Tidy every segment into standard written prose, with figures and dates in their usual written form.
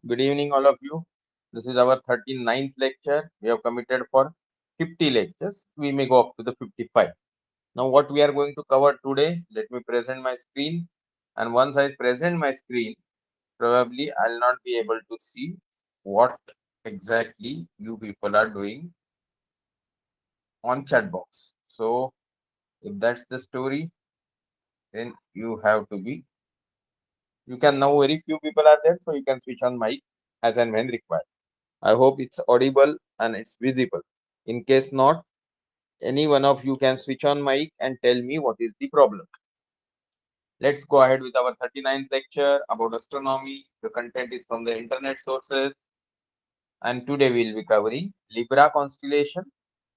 Good evening, all of you. This is our 39th lecture. We have committed for 50 lectures. We may go up to the 55. Now, what we are going to cover today, let me present my screen. And once I present my screen, probably I'll not be able to see what exactly you people are doing on chat box. So, if that's the story, then you have to be. You can now very few people are there, so you can switch on mic as and when required. I hope it's audible and it's visible. In case not, any one of you can switch on mic and tell me what is the problem. Let's go ahead with our 39th lecture about astronomy. The content is from the internet sources, and today we'll be covering Libra constellation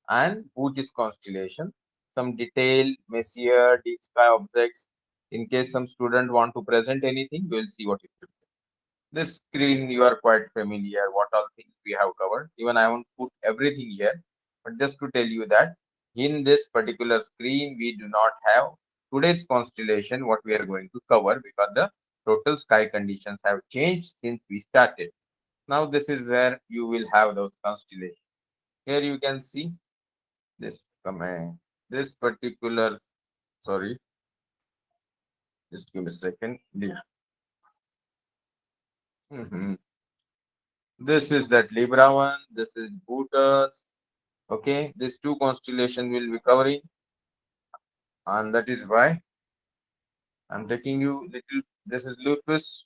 and Bootes constellation. Some detail, Messier, deep sky objects. In case some student want to present anything, we'll see what it will be. This screen you are quite familiar what all things we have covered. Even I won't put everything here, but just to tell you that in this particular screen we do not have today's constellation what we are going to cover because the total sky conditions have changed since we started. Now this is where you will have those constellations. Here you can see this command, this particular, sorry, just give me a second. Yeah. This is that Libra one, this is Bootes. Okay, these two constellations will be covering, and that is why I'm taking you little. This is Lupus,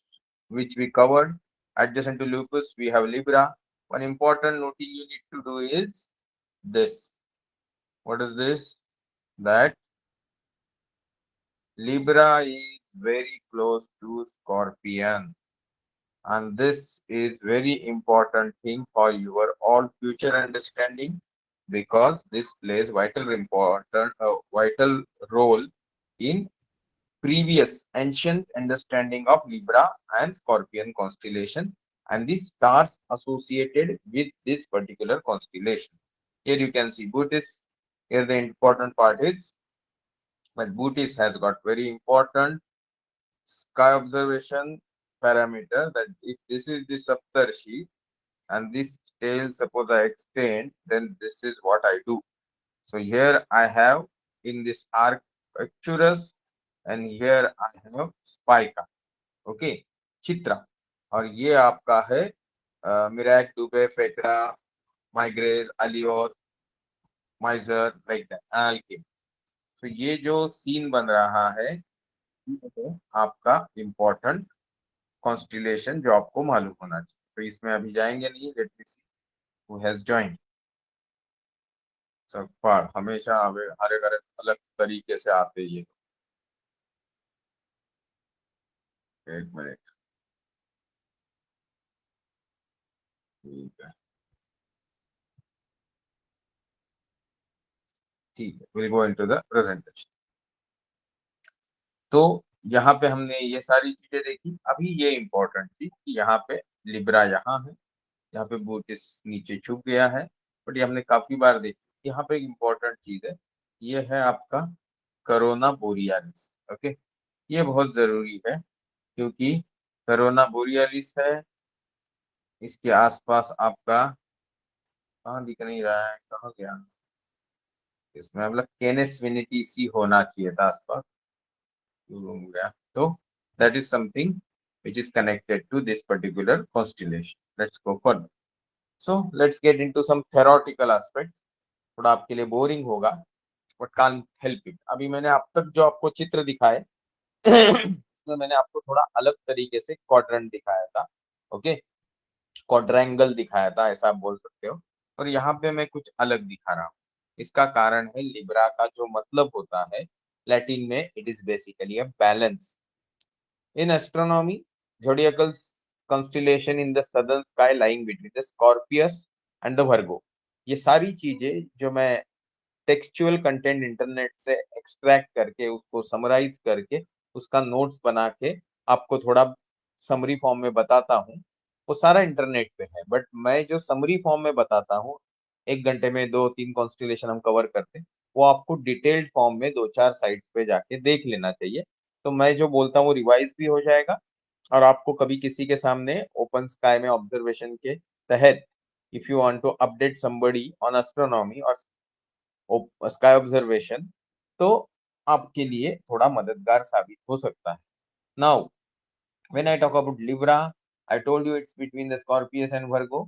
which we covered. Adjacent to Lupus, we have Libra. One important noting you need to do is this. What is this? That Libra is very close to Scorpion, and this is very important thing for your all future understanding because this plays vital role in previous ancient understanding of Libra and Scorpion constellation and the stars associated with this particular constellation. Here you can see Bootes. Here the important part is, but Bootes has got very important sky observation parameter that if this is the Saptarshi and this tail suppose I extend, then this is what I do. So here I have in this Arcturus and here I have Spica. Okay Chitra और ये आपका है Mirak Dubhe Phecda Megrez Alioth Mizar like that तो ये जो scene बन रहा है ये है आपका इम्पोर्टेंट कॉन्स्टिलेशन जो आपको मालूम होना चाहिए तो इसमें अभी जाएंगे नहीं let me see who has joined सफार हमेशा हर एक अलग तरीके से आते ये एक मिनट ठीक है ठीक है will go into the presentation तो यहाँ पे हमने ये सारी चीजें देखी अभी ये इम्पोर्टेंट थी कि यहाँ पे लिब्रा यहाँ है यहाँ पे बूटिस नीचे छुप गया है बट ये हमने काफी बार देखी यहाँ पे एक इम्पोर्टेंट चीज है ये है आपका कोरोना बोरियालिस ओके ये बहुत जरूरी है क्योंकि कोरोना बोरियालिस है इसके आसपास आपका कहाँ दिख नहीं रहा है कहाँ गया इसमें मतलब केनेस विनिटी सी होना चाहिए था आसपास गया तो that is something which is connected to this particular constellation. Let's go further. So let's get into some theoretical aspects. थोड़ा आपके लिए बोरिंग होगा बट कांट हेल्प इट अभी मैंने अब तक जो आपको चित्र दिखाए उसमें मैंने आपको थोड़ा अलग तरीके से क्वाड्रेंट दिखाया था ओके क्वाड्रेंगल दिखाया था ऐसा आप बोल सकते हो और यहाँ पे मैं कुछ अलग दिखा रहा हूँ इसका कारण है लिब्रा का जो मतलब होता है लैटिन में it is basically a balance in astronomy zodiacal constellation in the southern sky lying between the Scorpius and the Virgo ये सारी चीजें जो मैं टेक्सचुअल कंटेंट इंटरनेट से एक्सट्रैक्ट करके उसको समराइज करके उसका नोट्स बना के आपको थोड़ा समरी फॉर्म में बताता हूँ वो सारा इंटरनेट पे है बट मैं जो समरी फॉर्म में बताता हूँ 1 घंटे में 2-3 कॉन्स्टिलेशन हम कवर करते हैं वो आपको डिटेल्ड फॉर्म में 2-4 साइट्स पे जाके देख लेना चाहिए तो मैं जो बोलता हूँ रिवाइज भी हो जाएगा और आपको कभी किसी के सामने ओपन स्काई में ऑब्जर्वेशन के तहत if you want to update somebody on astronomy और स्काई ऑब्जर्वेशन, तो आपके लिए थोड़ा मददगार साबित हो सकता है। Now when I talk about Libra, I told you it's between the Scorpius and Virgo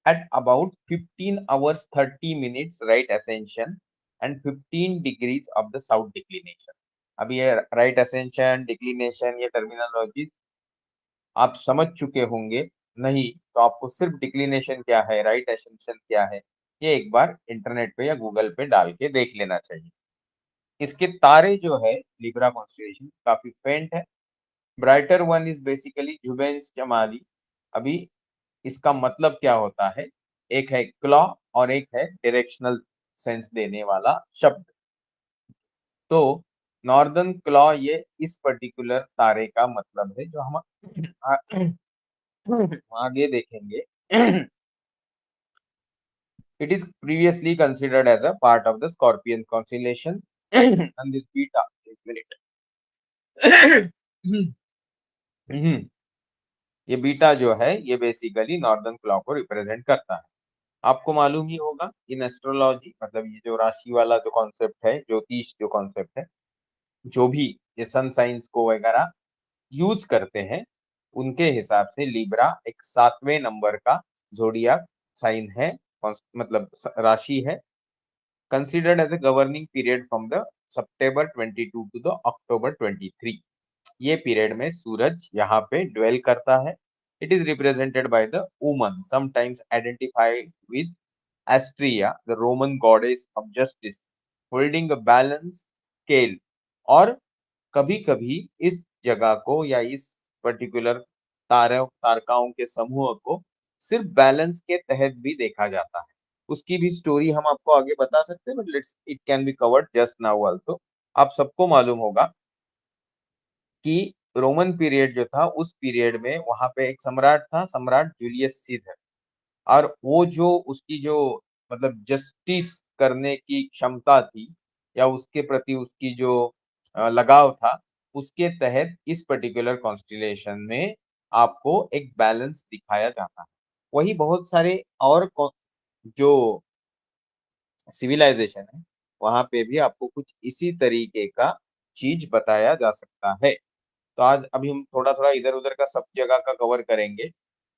at about 15 hours 30 minutes right ascension and 15 degrees of the south declination. अब ये right ascension declination ये टर्मिनोलॉजी आप समझ चुके होंगे, नहीं तो आपको सिर्फ डिक्लिनेशन क्या है, राइट एसेंशन क्या है, ये एक बार इंटरनेट पे या गूगल पे डाल के देख लेना चाहिए। इसके तारे जो है लिब्रा कॉन्स्टेलेशन काफी फेंट है। Brighter one is basically Zubeneschamali. अभी इसका मतलब क्या होता है, एक है क्लॉ और एक है डायरेक्शनल सेंस देने वाला शब्द। तो नॉर्दर्न क्लॉ ये इस पर्टिकुलर तारे का मतलब है जो हम आगे देखेंगे। It is previously considered as a part of the Scorpion constellation and this beta एक मिनट ये बीटा जो है ये बेसिकली नॉर्दर्न क्लॉक को रिप्रेजेंट करता है। आपको मालूम ही होगा इन एस्ट्रोलॉजी मतलब ये जो राशि वाला जो कॉन्सेप्ट है, ज्योतिष जो कॉन्सेप्ट है, जो भी ये सन साइंस को वगैरह यूज करते हैं, उनके हिसाब से लिब्रा एक 7वें नंबर का जोडियाक साइन है, मतलब राशि है, considered as a governing period from the September 22 to the October 23। ये पीरियड में सूरज यहाँ पे ड्वेल करता है। It is represented by the woman sometimes identified with Astria the Roman goddess of justice holding a balance scale. और कभी कभी इस जगह को या इस पर्टिकुलर तारकाओं के समूह को सिर्फ बैलेंस के तहत भी देखा जाता है। उसकी भी स्टोरी हम आपको आगे बता सकते हैं, but let's it can be covered just now also. आप सबको मालूम होगा कि रोमन पीरियड जो था उस पीरियड में वहां पे एक सम्राट था, सम्राट जूलियस सीजर। और वो जो उसकी जो मतलब जस्टिस करने की क्षमता थी या उसके प्रति उसकी जो लगाव था, उसके तहत इस पर्टिकुलर कॉन्स्टिलेशन में आपको एक बैलेंस दिखाया जाता है। वही बहुत सारे और जो सिविलाइजेशन है वहां पे भी आपको कुछ इसी तरीके का चीज बताया जा सकता है। तो आज अभी हम थोड़ा थोड़ा इधर उधर का सब जगह का कवर करेंगे।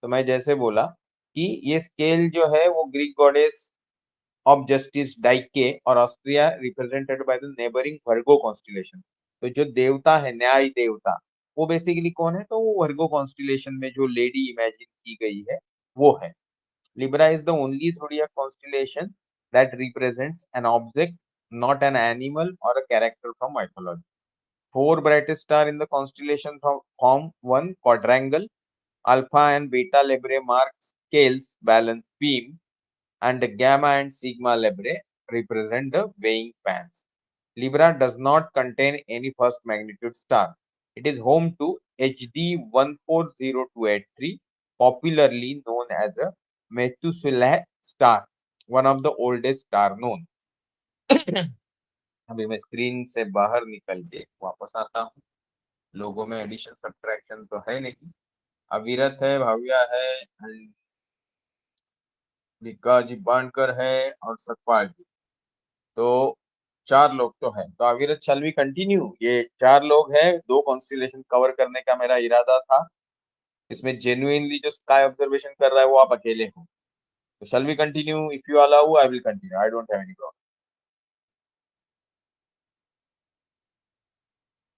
तो मैं जैसे बोला कि ये स्केल जो है वो ग्रीक गॉडेस ऑफ जस्टिस डाइके और Austria represented by the neighbouring Virgo constellation. तो जो देवता है न्याय देवता, वो बेसिकली कौन है, तो वो वर्गो कॉन्स्टिलेशन में जो लेडी इमेजिन की गई है वो है। Libra is the only zodiac constellation that represents an object, not an animal or a character from mythology. Four brightest stars in the constellation form one quadrangle. Alpha and Beta Librae mark scales balance beam, and Gamma and Sigma Librae represent the weighing pans. Libra does not contain any first magnitude star. It is home to HD 140283, popularly known as a Methuselah star, one of the oldest star known. अभी मैं screen से बाहर निकल के वापस आता हूँ। लोगों में एडिशन सब्ट्रैक्शन तो है नहीं। अविरत है, भव्या है, निका जी बाणकर है और सतपाल जी। तो 4 लोग तो हैं। तो अविरत शैल वी कंटिन्यू, ये 4 लोग हैं, 2 कॉन्स्टिलेशन कवर करने का मेरा इरादा था। इसमें जेन्युइनली जो स्काई ऑब्जर्वेशन कर रहा है वो आप अकेले हो। तो shall we continue, if you allow I will continue, I don't have any problem.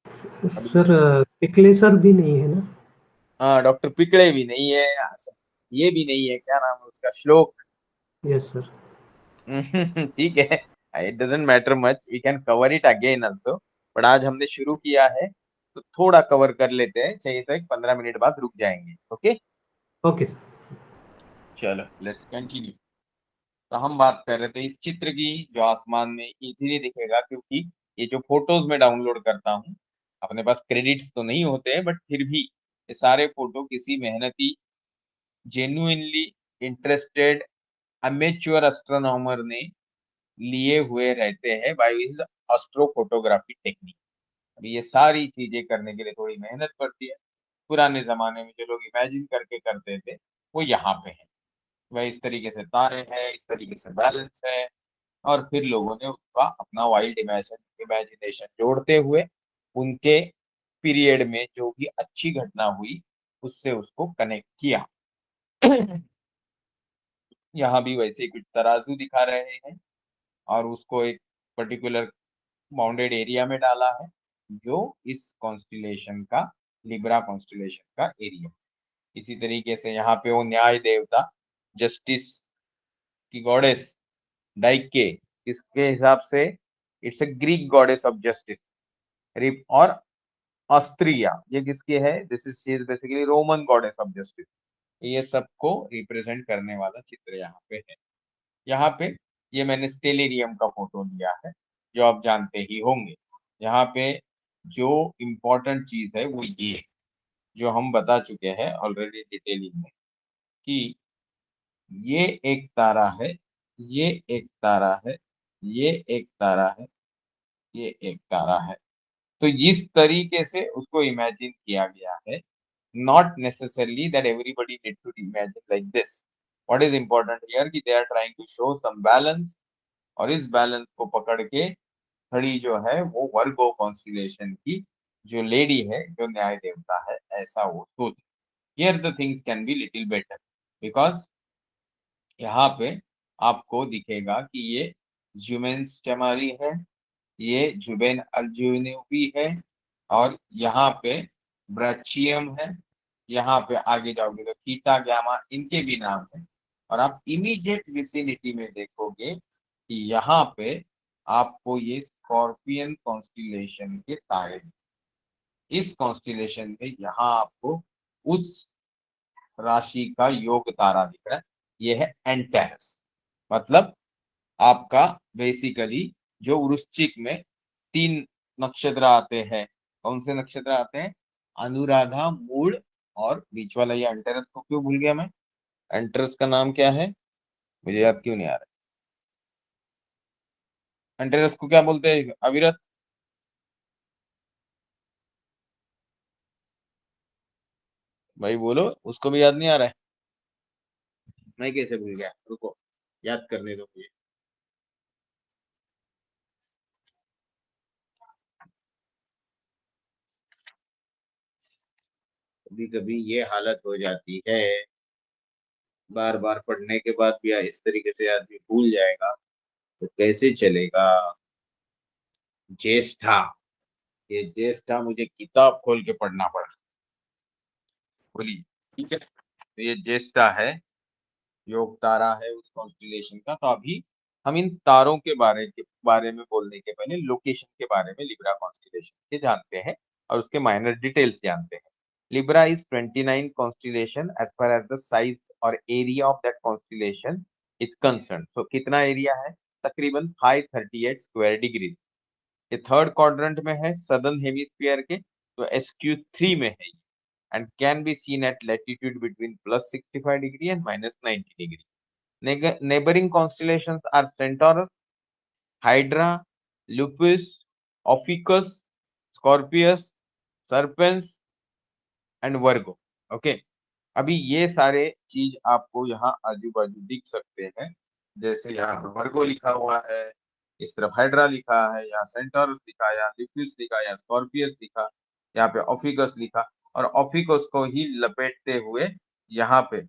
अभी सर पिछले सर भी नहीं है ना? हाँ, डॉक्टर पिकड़े भी नहीं है, ये भी नहीं है, क्या नाम है उसका, श्लोक। Yes sir. ठीक है, it doesn't matter much, we can cover it again also. But आज हमने शुरू किया है तो थोड़ा कवर कर लेते हैं, चाहिए तो एक 15 मिनट बाद रुक जाएंगे। Okay, okay sir. चलो लेट्स कंटिन्यू। तो हम बात कर रहे थे इस चित्र की जो आसमान में इजीली दिखेगा, क्योंकि ये जो फोटोज में डाउनलोड करता हूँ, अपने पास क्रेडिट्स तो नहीं होते हैं, बट फिर भी ये सारे फोटो किसी मेहनती जेन्युइनली इंटरेस्टेड अमेच्योर एस्ट्रोनॉमर ने लिए हुए रहते हैं by his astro photography technique. अभी ये सारी चीजें करने के लिए थोड़ी मेहनत पड़ती है। पुराने जमाने में जो लोग इमेजिन करके करते थे वो यहाँ पे है। वह इस तरीके से तारे हैं, इस तरीके से बैलेंस है, और फिर लोगों ने उसका अपना वाइल्ड इमेजिनेशन जोड़ते हुए उनके पीरियड में जो भी अच्छी घटना हुई उससे उसको कनेक्ट किया। यहाँ भी वैसे ही कुछ तराजू दिखा रहे हैं और उसको एक पर्टिकुलर बाउंडेड एरिया में डाला है जो इस कॉन्स्टिलेशन का, लिब्रा कॉन्स्टिलेशन का एरिया। इसी तरीके से यहाँ पे वो न्याय देवता, जस्टिस की गॉडेस डाइके, इसके हिसाब से it's a Greek goddess of justice. और ऑस्ट्रिया ये किसके है, this is basically Roman goddess of justice. ये सबको रिप्रेजेंट करने वाला चित्र यहाँ पे है। यहाँ पे ये मैंने स्टेलेरियम का फोटो लिया है जो आप जानते ही होंगे। यहाँ पे जो इम्पोर्टेंट चीज है वो ये जो हम बता चुके हैं ऑलरेडी डिटेलिंग में कि ये एक तारा है, ये एक तारा है, ये एक तारा है, ये एक तारा है। तो इस तरीके से उसको इमेजिन किया गया है। Not necessarily that everybody need to imagine like this. What is important here कि they are trying to show some balance, और इस बैलेंस को पकड़ के खड़ी जो है वो वर्गो कॉन्स्टिलेशन की जो लेडी है, जो न्याय देवता है, ऐसा वो सोच। Here the things can be little better because यहाँ पे आपको दिखेगा कि ये जुमेन्स चमारी है, ये जुबेन अल्जुनूबी है, और यहाँ पे ब्रैचियम है। यहाँ पे आगे जाओगे तो थीटा गामा इनके भी नाम है। और आप इमीडिएट विसिनिटी में देखोगे कि यहाँ पे आपको ये स्कॉर्पियन कॉन्स्टिलेशन के तारे, इस कॉन्स्टिलेशन में यहाँ आपको उस राशि का योग तारा दिख रहा है, ये है एंटेरस। मतलब आपका बेसिकली जो वृश्चिक में 3 नक्षत्र आते हैं, कौन से नक्षत्र आते हैं, अनुराधा, मूल और बीच वाला। ये एंटेरस को क्यों भूल गया मैं, एंटेरस का नाम क्या है मुझे याद क्यों नहीं आ रहा। एंटेरस को क्या बोलते हैं अविरत, भाई बोलो, उसको भी याद नहीं आ रहा है। मैं कैसे भूल गया, रुको याद करने दो मुझे। कभी कभी ये हालत हो जाती है, बार बार पढ़ने के बाद भी इस तरीके से आदमी भूल जाएगा तो कैसे चलेगा। ज्येष्ठा, ये ज्येष्ठा मुझे किताब खोल के पढ़ना पड़ा। बोलिए, ठीक है, तो ये ज्येष्ठा है, योग तारा है उस कॉन्स्टिलेशन का। तो अभी हम इन तारों के बारे में बोलने के पहले लोकेशन के बारे में लिब्रा कॉन्स्टिलेशन के जानते हैं और उसके माइनर डिटेल्स जानते हैं। Libra is 29 constellation as per as the size और area of that constellation is concern. तो कितना एरिया है, तकरीबन 538 स्क्वायर डिग्री। ये थर्ड क्वाड्रेंट में है, सदर्न हेमिस्फीयर के, तो SQ3 में है and can be seen at latitude between +65 degree and -90 degree. Neighboring constellations are Centaurus, Hydra, Lupus, Ophiuchus, Scorpius, Serpens and Virgo. Okay. अभी ये सारे चीज आपको यहाँ आजू बाजू दिख सकते हैं। जैसे यहाँ वर्गो लिखा हुआ है, इस तरफ हाइड्रा लिखा है, यहाँ सेंटोरस लिखा, यहाँ लिप्यूस लिखा, यहाँ स्कॉर्पियस लिखा, यहाँ पे ऑफिकस लिखा, और ऑफिकस को ही लपेटते हुए यहाँ पे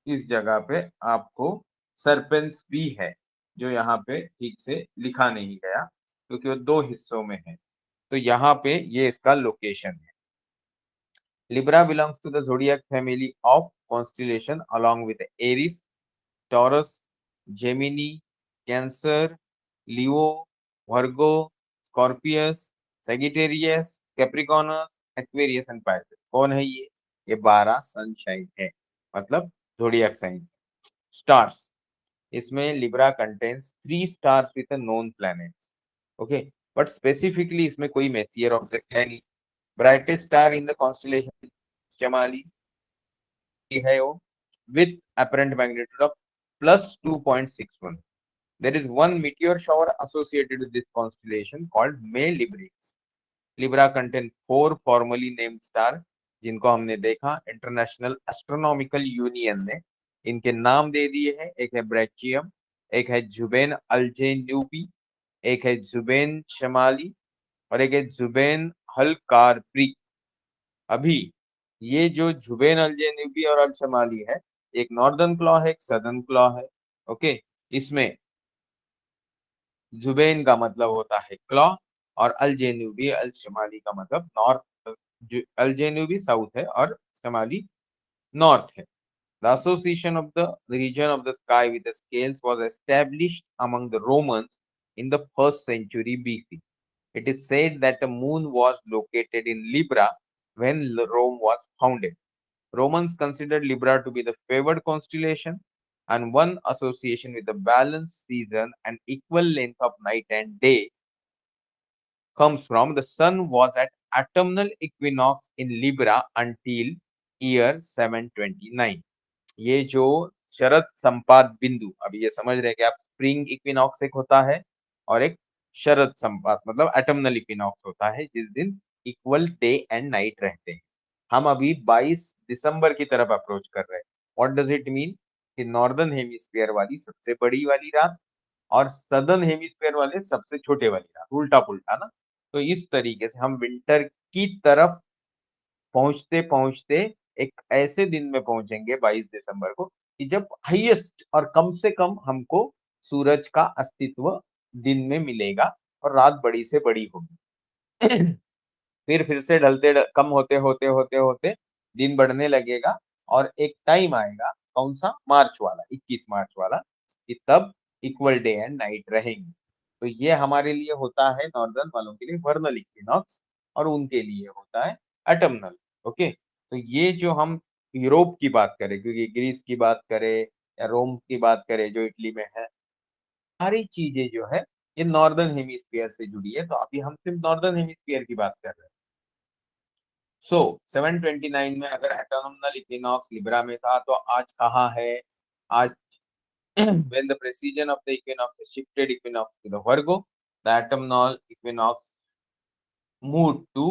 इस जगह पे आपको सरपेंस भी है, जो यहाँ पे ठीक से लिखा नहीं गया क्योंकि वो 2 हिस्सों में है। तो यहाँ पे ये इसका लोकेशन है। Libra belongs to the zodiac family of constellation along with Aries, Taurus, Gemini, Cancer, Leo, Virgo, Scorpius, Sagittarius, Capricornus, Aquarius and Pisces। कौन है ये 12 सनशाइन है, मतलब zodiac signs। Stars, इसमें Libra contains 3 stars with a known planets। Okay, but specifically इसमें कोई Messier object है नहीं। Brightest star in the constellation Shamali है वो, with apparent magnitude of +2.61। There is one meteor shower associated with this constellation called May Libris। Libra contains 4 formally named stars जिनको हमने देखा international Astronomical union ने इनके नाम दे दिए हैं। एक है ब्रैचियम, एक है जुबेन अल्जेन्यूबी, एक है जुबेन शमाली और एक है जुबेन हलकारप्री। अभी ये जो जुबेन अल्जेन्यूबी और अल शमाली है, एक नॉर्दर्न क्लॉ है, एक सदर्न क्लॉ है। ओके, इसमें जुबेन का मतलब होता है क्लॉ और अल जेन्यूबी अल शमाली का मतलब नॉर्थ। अल जेन्यूबी साउथ है और शमाली नॉर्थ है। The association of the region of the sky with the scales was established among the Romans in the 1st century BC. It is said that the moon was located in Libra when Rome was founded. Romans considered Libra to be the favored constellation, and one association with the balanced season and equal length of night and day comes from the sun was at autumnal equinox in Libra until year 729. ये जो शरद संपात बिंदु, अभी ये समझ रहे हैं कि आप स्प्रिंग इक्विनॉक्स एक होता है और एक शरद संपात मतलब ऑटमनल इक्विनॉक्स होता है जिस दिन इक्वल डे एंड नाइट रहते हैं। हम अभी 22 दिसंबर की तरफ अप्रोच कर रहे हैं। व्हाट डज इट मीन कि नॉर्दर्न हेमिस्फीयर वाली सबसे बड़ी वाली रात और सदर्न हेमिस्फीयर वाले सबसे छोटे वाली रात, उल्टा पुल्टा ना। तो इस तरीके से हम विंटर की तरफ पहुंचते पहुंचते एक ऐसे दिन में पहुंचेंगे 22 दिसंबर को कि जब हाईएस्ट और कम से कम हमको सूरज का अस्तित्व दिन में मिलेगा और रात बड़ी से बड़ी होगी। फिर से कम होते होते होते होते दिन बढ़ने लगेगा और एक टाइम आएगा, कौन सा, मार्च वाला, 21 मार्च वाला, कि तब इक्वल डे एंड नाइट रहेंगे। तो ये हमारे लिए होता है नॉर्दर्न वालों के लिए वर्नल इक्विनॉक्स और उनके लिए होता है ऑटमनल। ओके, तो ये जो हम यूरोप की बात करें, क्योंकि ग्रीस की बात करें या रोम की बात करें जो इटली में है, सारी चीजें जो है ये नॉर्दर्न हेमिस्फीयर से जुड़ी है। तो अभी हम सिर्फ नॉर्दर्न हेमिस्फीयर की बात कर रहे हैं। सो 729 में अगर ऑटोनमल इक्विनॉक्स लिब्रा में था तो आज कहाँ है? आज when the precision of the equinox is shifted equinox to the Virgo, the autumnal equinox moved to,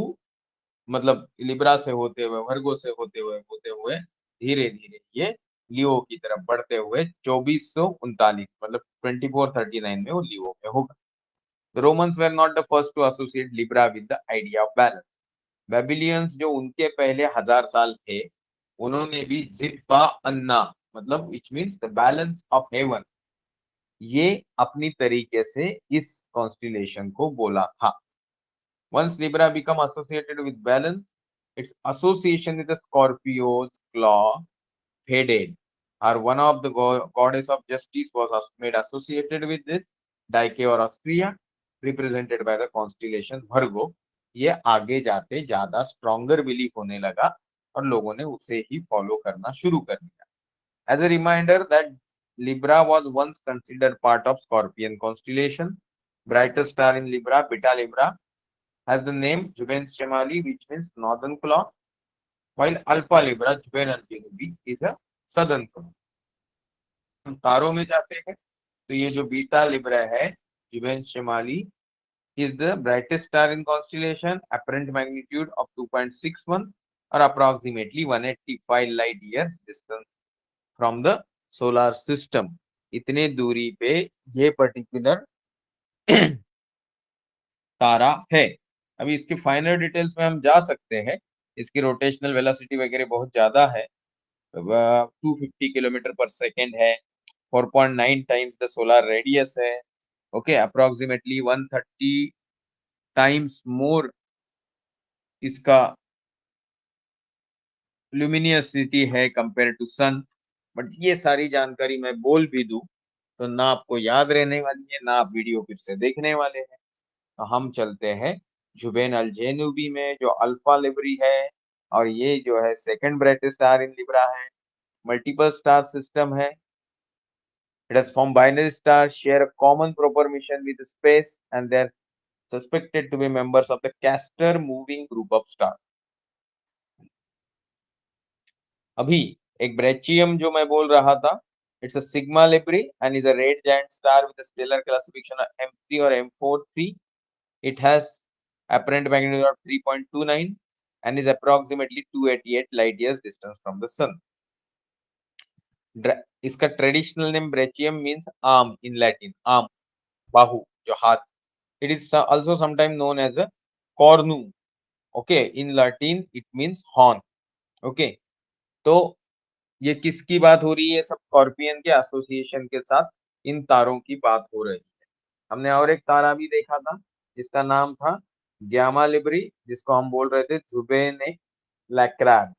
मतलब लिब्रा से होते हुए वर्गो से होते हुए धीरे धीरे ये लियो की तरफ बढ़ते हुए 2439 मतलब 2439 में वो लियो में होगा। The Romans were not the first to associate Libra with the idea of balance. बेबिलियंस जो उनके पहले 1000 साल थे, उन्होंने भी जिब्बा अन्ना मतलब which means the balance of haven, ये अपनी तरीके से इस कॉन्स्टिलेशन को बोला था। Once Libra become associated with balance, its association with the Scorpio's claw faded. Or one of the goddess of justice was made associated with this, Dike or Austria, represented by the constellation Virgo. ये आगे जाते ज्यादा stronger belief होने लगा और लोगों ने उसे ही फॉलो करना शुरू कर दिया। As a reminder that Libra was once considered part of Scorpion constellation. Brightest star in Libra, Beta Libra, has the name Jubain Shemali, which means northern claw, while Alpha Libra, Jubain Algenubi, is a southern claw. हम तारों में जाते हैं तो ये जो beta Libra है, Jubin शमाली, is the brightest star in constellation, apparent magnitude of 2.61 or approximately 185 light years distance from the solar system. इतने दूरी पे ये पर्टिकुलर तारा है। अभी इसके फाइनल डिटेल्स में हम जा सकते हैं। इसकी रोटेशनल वेलोसिटी वगैरह बहुत ज्यादा है, 250 किलोमीटर पर सेकेंड है, 4.9 टाइम्स द सोलर रेडियस है। ओके, अप्रोक्सीमेटली 130 टाइम्स मोर इसका ल्यूमिनियसिटी है कंपेयर टू सन। बट ये सारी जानकारी मैं बोल भी दूं तो ना आपको याद रहने वाली है, ना आप वीडियो फिर से देखने वाले हैं। तो हम चलते हैं जुबेन अल्जेनुबी में जो अल्फा लिब्री है, और ये जो है second brightest star in Libra है, मल्टीपल स्टार सिस्टम है। It has formed binary stars, share a common proper mission with space, and they're suspected to be members of the Castor moving group of stars. अभी एक ब्रेचियम जो मैं बोल रहा था, it's a sigma Libri and is a red giant star with a stellar classification of M3 or M43. It has apparent magnitude of 3.29 and is approximately 288 light years distance from the sun. इसका traditional name Brachium means arm in Latin, arm बाहु जो हाथ. It is also sometimes known as a cornu. Okay, in Latin it means horn. Okay, तो ये किसकी बात हो रही है? सब स्कॉर्पियन के एसोसिएशन के साथ इन तारों की बात हो रही है. हमने और एक तारा भी देखा था जिसका नाम था ग्यामा लिब्री, जिसको हम बोल रहे थे जुबेने लैक्राब.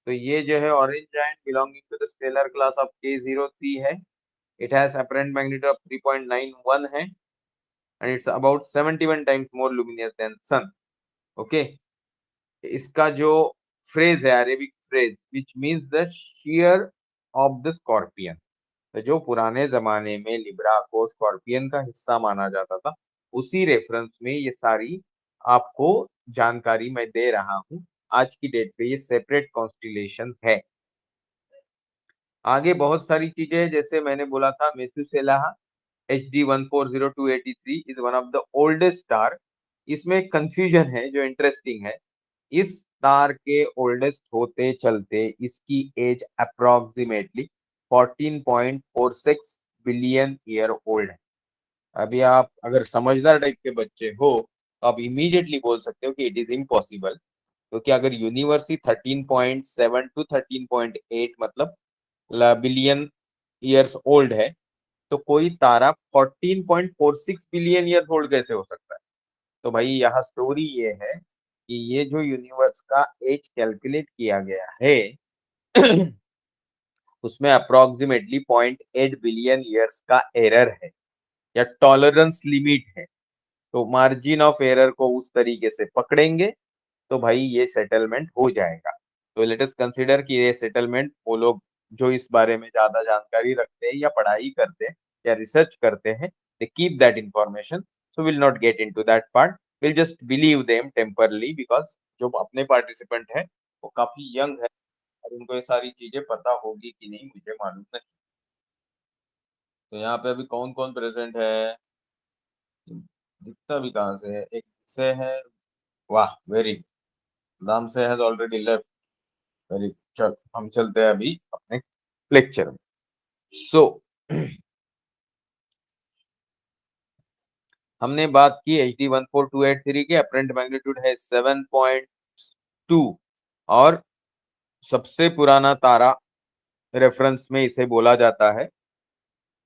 तो ये जो है orange giant belonging to the stellar class of K03 है. It has apparent magnitude of 3.91 है and it's about 71 times more luminous than sun. Okay, इसका जो फ्रेज है Arabic phrase which means the shear of the scorpion. तो जो पुराने जमाने में लिब्रा को स्कॉर्पियन का हिस्सा माना जाता था, उसी रेफरेंस में ये सारी आपको जानकारी मैं दे रहा हूँ. आज की डेट पे ये सेपरेट कॉन्स्टिलेशन है. आगे बहुत सारी चीजें, जैसे मैंने बोला था मेथुसेलाह HD 140283 is one of the oldest star. इसमें कंफ्यूजन है जो इंटरेस्टिंग है. इस स्टार के ओल्डेस्ट होते चलते इसकी age approximately 14.46 billion year old है. अभी आप अगर समझदार टाइप के बच्चे हो तो आप इमीडिएटली बोल सकते हो कि इट इज इम्पॉसिबल, क्योंकि अगर यूनिवर्स ही 13.7 टू 13.8 मतलब बिलियन ईयर्स ओल्ड है, तो कोई तारा 14.46 बिलियन ईयर ओल्ड कैसे हो सकता है? तो भाई यहाँ स्टोरी ये है कि ये जो यूनिवर्स का एज कैलकुलेट किया गया है उसमें अप्रोक्सीमेटली 0.8 बिलियन ईयर्स का एरर है या टॉलरेंस लिमिट है. तो मार्जिन ऑफ एरर को उस तरीके से पकड़ेंगे तो भाई ये सेटलमेंट हो जाएगा. तो लेट अस कंसीडर कि ये सेटलमेंट वो लोग जो इस बारे में ज्यादा जानकारी रखते हैं या पढ़ाई करते हैं या रिसर्च करते हैं, they keep that information. So will not get into that part, will just believe them temporarily, because जो अपने पार्टिसिपेंट है वो काफी यंग है और उनको ये सारी चीजें पता होगी कि नहीं मुझे मालूम नहीं. तो यहाँ पे अभी कौन कौन प्रेजेंट है दिखता भी कहाँ से है? एक से है. वाह, वेरी नाम से हैज ऑलरेडी लेफ्ट. वेरी, चल हम चलते हैं अभी अपने लेक्चर में. सो हमने बात की HD 14283 के अपरेंट मैग्नीट्यूड है 7.2 और सबसे पुराना तारा रेफरेंस में इसे बोला जाता है.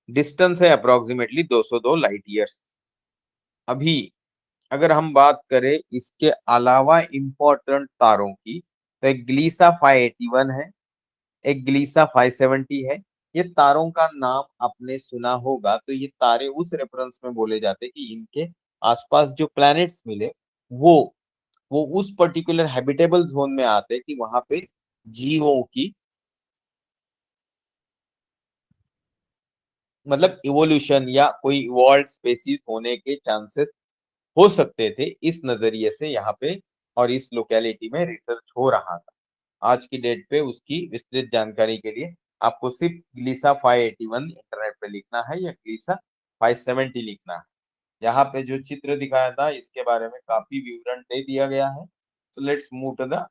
डिस्टेंस है अप्रोक्सीमेटली 202 लाइट ईयर्स. अभी अगर हम बात करें इसके अलावा इंपॉर्टेंट तारों की, तो एक ग्लीसा 581 है, एक ग्लीसा 570 है. ये तारों का नाम आपने सुना होगा. तो ये तारे उस रेफरेंस में बोले जाते हैं कि इनके आसपास जो प्लैनेट्स मिले वो उस पर्टिकुलर हैबिटेबल जोन में आते हैं कि वहां पे जीवों की मतलब इवोल्यूशन या कोई इवॉल्व स्पेसीज होने के चांसेस हो सकते थे. इस नजरिए से यहाँ पे और इस लोकेलिटी में रिसर्च हो रहा था. आज की डेट पे उसकी विस्तृत जानकारी के लिए आपको सिर्फ ग्लीसा 581 इंटरनेट पे लिखना है या ग्लीसा 570 लिखना है. यहाँ पे जो चित्र दिखाया था इसके बारे में काफी विवरण दे दिया गया है. So let's move to the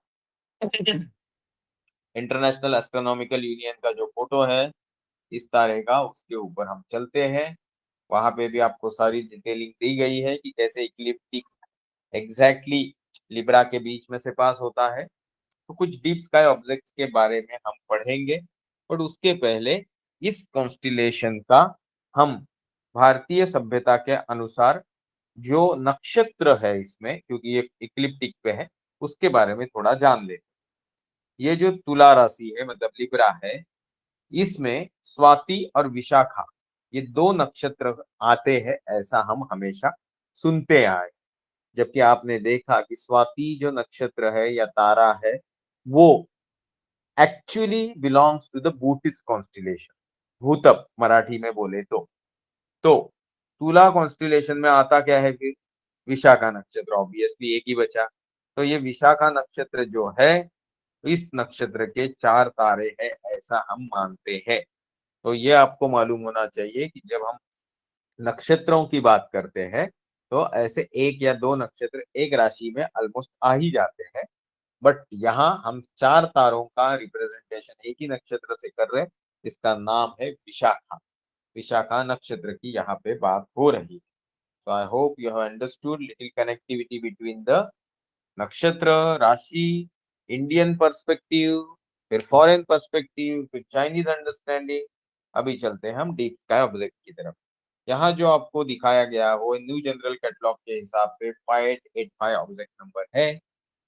International Astronomical Union का जो फोटो है इस तारे का, उसके ऊपर हम चलते हैं. वहां पे भी आपको सारी डिटेलिंग दी गई है कि कैसे इक्लिप्टिक एग्जैक्टली लिब्रा के बीच में से पास होता है. तो कुछ डीप स्काई ऑब्जेक्ट्स के बारे में हम पढ़ेंगे, और उसके पहले इस कॉन्स्टिलेशन का हम भारतीय सभ्यता के अनुसार जो नक्षत्र है इसमें, क्योंकि ये इक्लिप्टिक पे है, उसके बारे में थोड़ा जान ले. ये जो तुला राशि है मतलब लिब्रा है, इसमें स्वाति और विशाखा ये दो नक्षत्र आते हैं, ऐसा हम हमेशा सुनते आए. जबकि आपने देखा कि स्वाति जो नक्षत्र है या तारा है वो actually belongs to the Bootes constellation, भूतप मराठी में बोले तो तुला कॉन्स्टिलेशन में आता क्या है फिर? विशाखा नक्षत्र. ऑब्वियसली एक ही बचा. तो ये विशाखा नक्षत्र जो है, इस नक्षत्र के 4 तारे हैं ऐसा हम मानते हैं. तो ये आपको मालूम होना चाहिए कि जब हम नक्षत्रों की बात करते हैं तो ऐसे एक या दो नक्षत्र एक राशि में ऑलमोस्ट आ ही जाते हैं. बट यहाँ हम 4 तारों का रिप्रेजेंटेशन एक ही नक्षत्र से कर रहे हैं, इसका नाम है विशाखा। विशाखा नक्षत्र की यहाँ पे बात हो रही है। तो I hope you have understood little connectivity between the नक्षत्र, राशि, इंडियन पर्सपेक्टिव, फिर फॉरेन पर्सपेक्टिव, फिर चाइनीज अंडरस्टैंडिंग। अभी चलते हैं हम डीप स्काई ऑब्जेक्ट की तरफ। यहाँ जो आपको दिखाया गया वो न्यू जनरल कैटलॉग के हिसाब से 585 ऑब्जेक्ट नंबर है।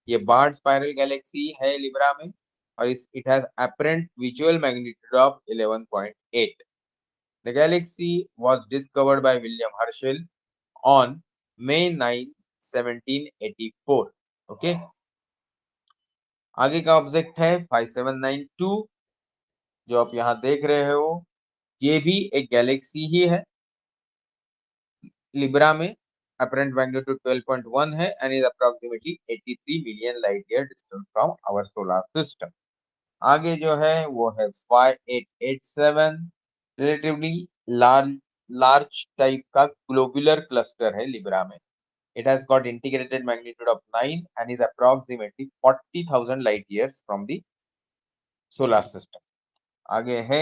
ये बार्ड स्पाइरल गैलेक्सी है लिब्रा में, और it has apparent visual magnitude of 11.8। The Galaxy was discovered by William Herschel on May 9, 1784। Okay, आगे का ऑब्जेक्ट है 5792, जो आप यहाँ देख रहे हो। ये भी एक गैलेक्सी ही है लिब्रा में। अपरेंट मैग्नीट्यूड 12.1 है and is approximately 83 million light year distance from our solar system. आगे जो है वो है 5887, रिलेटिवली लार्ज लार्ज टाइप का ग्लोबुलर क्लस्टर है लिब्रा में। It has got integrated magnitude of 9 and is approximately 40,000 light years from the solar system. आगे है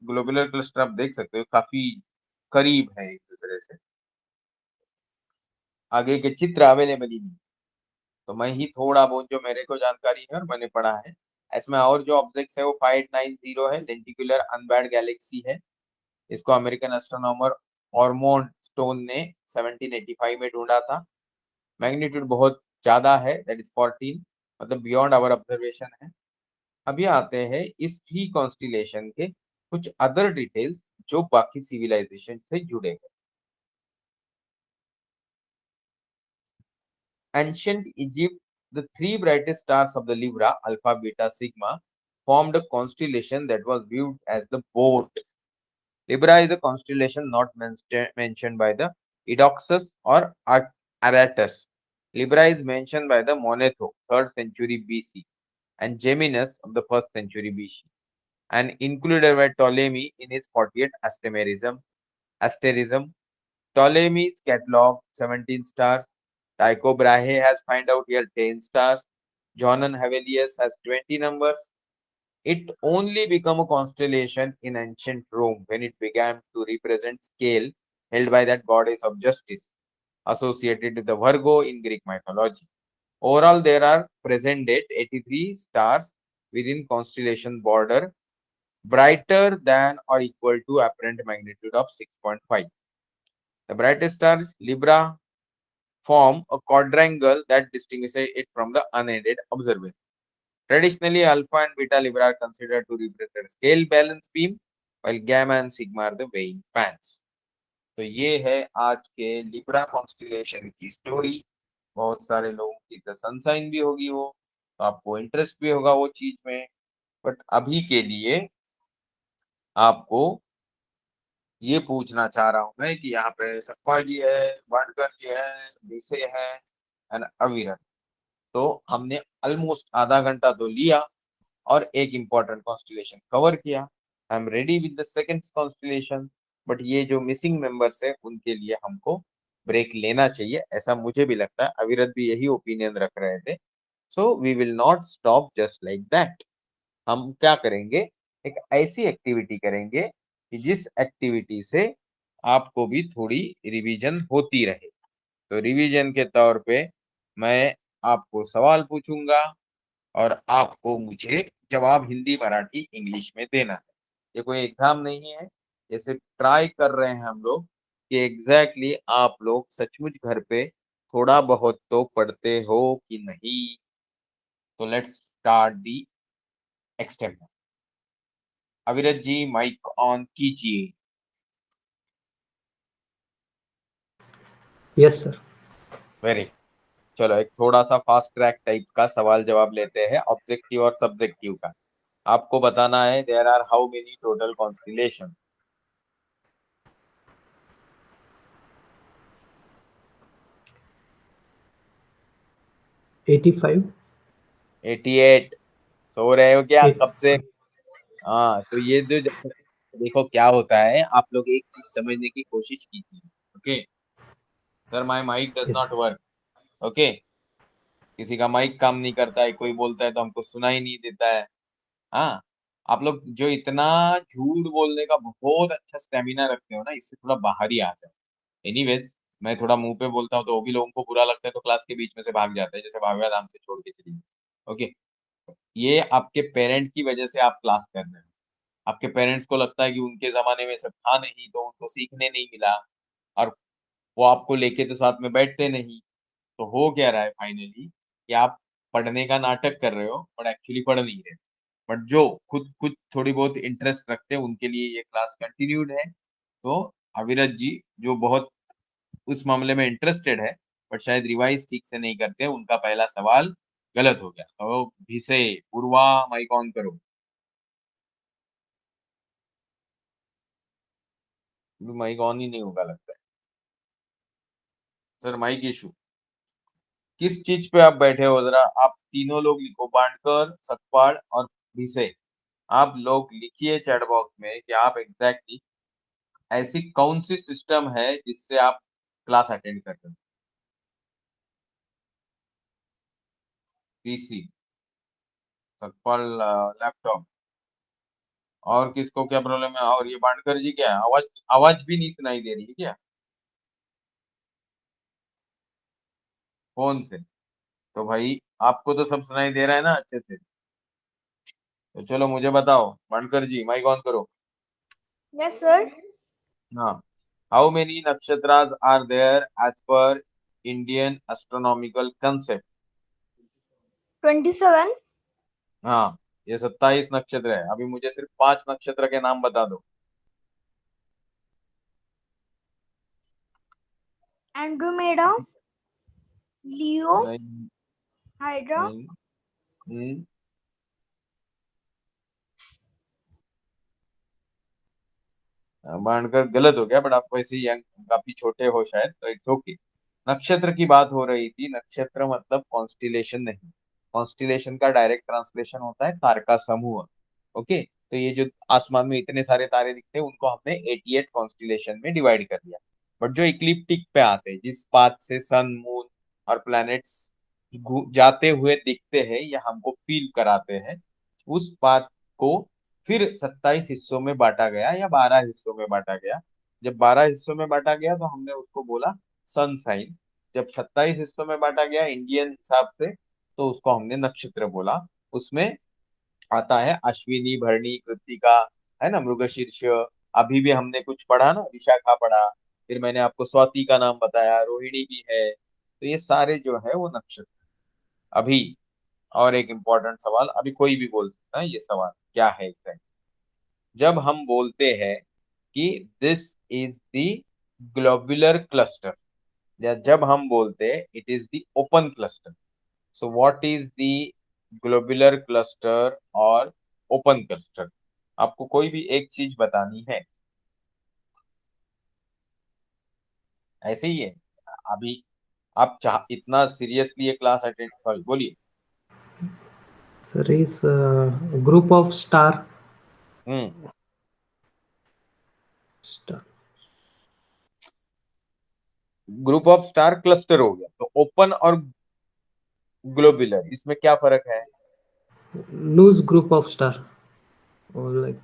ग्लोबुलर क्लस्टर, आप देख सकते हो काफी करीब है एक दूसरे से। आगे के चित्र अवेलेबल ही नहीं, तो मैं ही थोड़ा बहुत जो मेरे को जानकारी है और मैंने पढ़ा है। इसमें और जो ऑब्जेक्ट्स है वो 590 है, लेंटिकुलर अनबैर्ड गैलेक्सी है। इसको अमेरिकन एस्ट्रोनॉमर ऑर्मोंड स्टोन ने 1785 में ढूंढा था। मैग्नीट्यूड बहुत ज्यादा है, दैट इज 14, मतलब बियॉन्ड आवर ऑब्जर्वेशन है। अभी आते हैं इस ही कॉन्स्टिलेशन के कुछ अदर डिटेल्स जो बाकी सिविलाइजेशन से जुड़े हैं। Ancient Egypt, the three brightest stars of the Libra, Alpha, Beta, Sigma, formed a constellation that was viewed as the boat. Libra is a constellation not mentioned by the Eudoxus or Aratus. Libra is mentioned by the Manetho, 3rd century BC, and Geminus of the 1st century BC, and included by Ptolemy in his 40th asterism. Ptolemy's catalog 17 stars. Tycho Brahe has find out here 10 stars. Johann Hevelius has 20 numbers. It only became a constellation in ancient Rome when it began to represent scale held by that goddess of justice associated with the Virgo in Greek mythology. Overall, there are present date 83 stars within constellation border, brighter than or equal to apparent magnitude of 6.5. The brightest stars, Libra, form a quadrangle that distinguishes it from the unaided observation. Traditionally, Alpha and Beta Libra are considered to represent scale balance beam, while Gamma and Sigma are the weighing fans. तो ये है आज के Libra constellation की story. बहुत सारे लोगों की तो सनसाइन भी होगी वो, तो आपको इंटरेस्ट भी होगा वो चीज में। बट अभी के लिए आपको ये पूछना चाह रहा हूं मैं कि यहाँ पे सफा जी है, वाडकर जी है, विसे है एंड अविरत। तो हमने ऑलमोस्ट आधा घंटा तो लिया और एक इंपॉर्टेंट कॉन्स्टिलेशन कवर किया। I am ready with the second constellation, but ये जो मिसिंग मेंबर्स है उनके लिए हमको ब्रेक लेना चाहिए, ऐसा मुझे भी लगता है। अविरत भी यही ओपिनियन रख रहे थे। So we will not stop just like that. हम क्या करेंगे, एक ऐसी एक्टिविटी करेंगे कि जिस एक्टिविटी से आपको भी थोड़ी रिवीजन होती रहे। तो रिवीजन के तौर पे मैं आपको सवाल पूछूंगा और आपको मुझे जवाब हिंदी, मराठी, इंग्लिश में देना है। ये कोई एग्जाम नहीं है, जैसे ट्राई कर रहे हैं हम लोग कि एग्जैक्टली आप लोग सचमुच घर पे थोड़ा बहुत तो पढ़ते हो कि नहीं। तो let's start the extempore. Avirat ji mic on कीजिए। Yes sir. वेरी, चलो एक थोड़ा सा फास्ट ट्रैक टाइप का सवाल जवाब लेते हैं ऑब्जेक्टिव और सब्जेक्टिव का। आपको बताना है there are how many total constellation. 85। 88। सो रहे हो क्या एट। कब से? हाँ, तो ये जो देखो क्या होता है, आप लोग एक चीज समझने की कोशिश कीजिए। Okay sir, my mic does yes not sir. Work. Okay, किसी का माइक काम नहीं करता है, कोई बोलता है तो हमको सुनाई नहीं देता है। हाँ, आप लोग जो इतना झूठ बोलने का बहुत अच्छा स्टेमिना रखते हो ना, इससे थोड़ा बाहर ही आ जाओ। एनीवेज, मैं थोड़ा मुंह पे बोलता हूँ तो वो भी लोगों को बुरा लगता है, तो क्लास के बीच में से भाग जाते हैं, जैसे भागवत नाम से छोड़ के चलिए। ओके, ये आपके पेरेंट की वजह से आप क्लास कर रहे हो। आपके पेरेंट्स को लगता है कि उनके जमाने में सब था नहीं, तो उनको सीखने नहीं मिला, और वो आपको लेके तो साथ में बैठते नहीं। तो हो क्या रहा है फाइनली, कि आप पढ़ने का नाटक कर रहे हो बट एक्चुअली पढ़ नहीं रहे। बट जो खुद खुद थोड़ी बहुत इंटरेस्ट रखते हैं उनके लिए ये क्लास कंटिन्यूड है। तो अविरत जी, जो बहुत उस मामले में इंटरेस्टेड है बट शायद रिवाइज ठीक से नहीं करते, उनका पहला सवाल गलत हो गया। तो भिसे, पूर्वा, माइक ऑन करो। माइक ऑन ही नहीं होगा लगता है सर, माइक इशू। किस चीज पे आप बैठे हो, जरा आप तीनों लोग लिखो, बांडकर, सतपाल और भिसे। आप लोग लिखिए चैट बॉक्स में कि आप एग्जैक्टली ऐसी कौन सी सिस्टम है जिससे आप क्लास अटेंड कर रहे हो। पीसी, सतपाल लैपटॉप, और किसको क्या प्रॉब्लम है, और ये बांडकर जी क्या है, आवाज आवाज भी नहीं सुनाई दे रही है क्या फोन से? तो भाई आपको तो सब सुनाई दे रहा है ना अच्छे से। तो चलो मुझे बताओ, बांडकर जी माइक ऑन करो। Yes, sir. हाँ, हाउ मेनी नक्षत्रास are there as per Indian astronomical concept? 27. हाँ, ये 27 नक्षत्र है। अभी मुझे सिर्फ 5 नक्षत्र के नाम बता दो। Andromeda, Leo, नहीं, Hydra, नहीं, हम्म, मानकर गलत हो गया, बट आप वैसे ही young, काफी छोटे हो शायद, तो इट्स ओके। नक्षत्र की बात हो रही थी। नक्षत्र मतलब कॉन्स्टिलेशन नहीं। कॉन्स्टिलेशन का डायरेक्ट ट्रांसलेशन होता है तारका समूह। ओके, तो ये जो आसमान में इतने सारे तारे दिखते हैं उनको हमने 88 कॉन्स्टिलेशन में डिवाइड कर दिया। बट जो इक्लिप्टिक पे आते हैं, जिस पाथ से सन, मून और प्लैनेट्स जाते हुए दिखते हैं या हमको फील कराते हैं, उस पाथ को फिर 27 हिस्सों में बांटा गया या 12 हिस्सों में बांटा गया। जब 12 हिस्सों में बांटा गया तो हमने उसको बोला सन साइन। जब 27 हिस्सों में बांटा गया इंडियन हिसाब से, तो उसको हमने नक्षत्र बोला। उसमें आता है अश्विनी, भरणी, कृत्तिका, है ना, मृगशीर्ष। अभी भी हमने कुछ पढ़ा ना, विशाखा पढ़ा। फिर मैंने आपको स्वाति का नाम बताया, रोहिणी भी है। तो ये सारे जो है वो नक्षत्र। अभी और एक इम्पोर्टेंट सवाल, अभी कोई भी बोल सकता है ये सवाल क्या है exactly? जब हम बोलते हैं कि this is the globular cluster, या जब हम बोलते हैं it is the open cluster, so what is the globular cluster और ओपन क्लस्टर? आपको कोई भी एक चीज बतानी है, ऐसे ही है। अभी आप चाह इतना सीरियसली ये क्लास अटेंड, सॉरी बोलिए। Sir, is group of hmm, star. Group of star cluster हो गया, तो ओपन और ग्लोबुलर इसमें क्या फर्क है? Loose group of star. Or like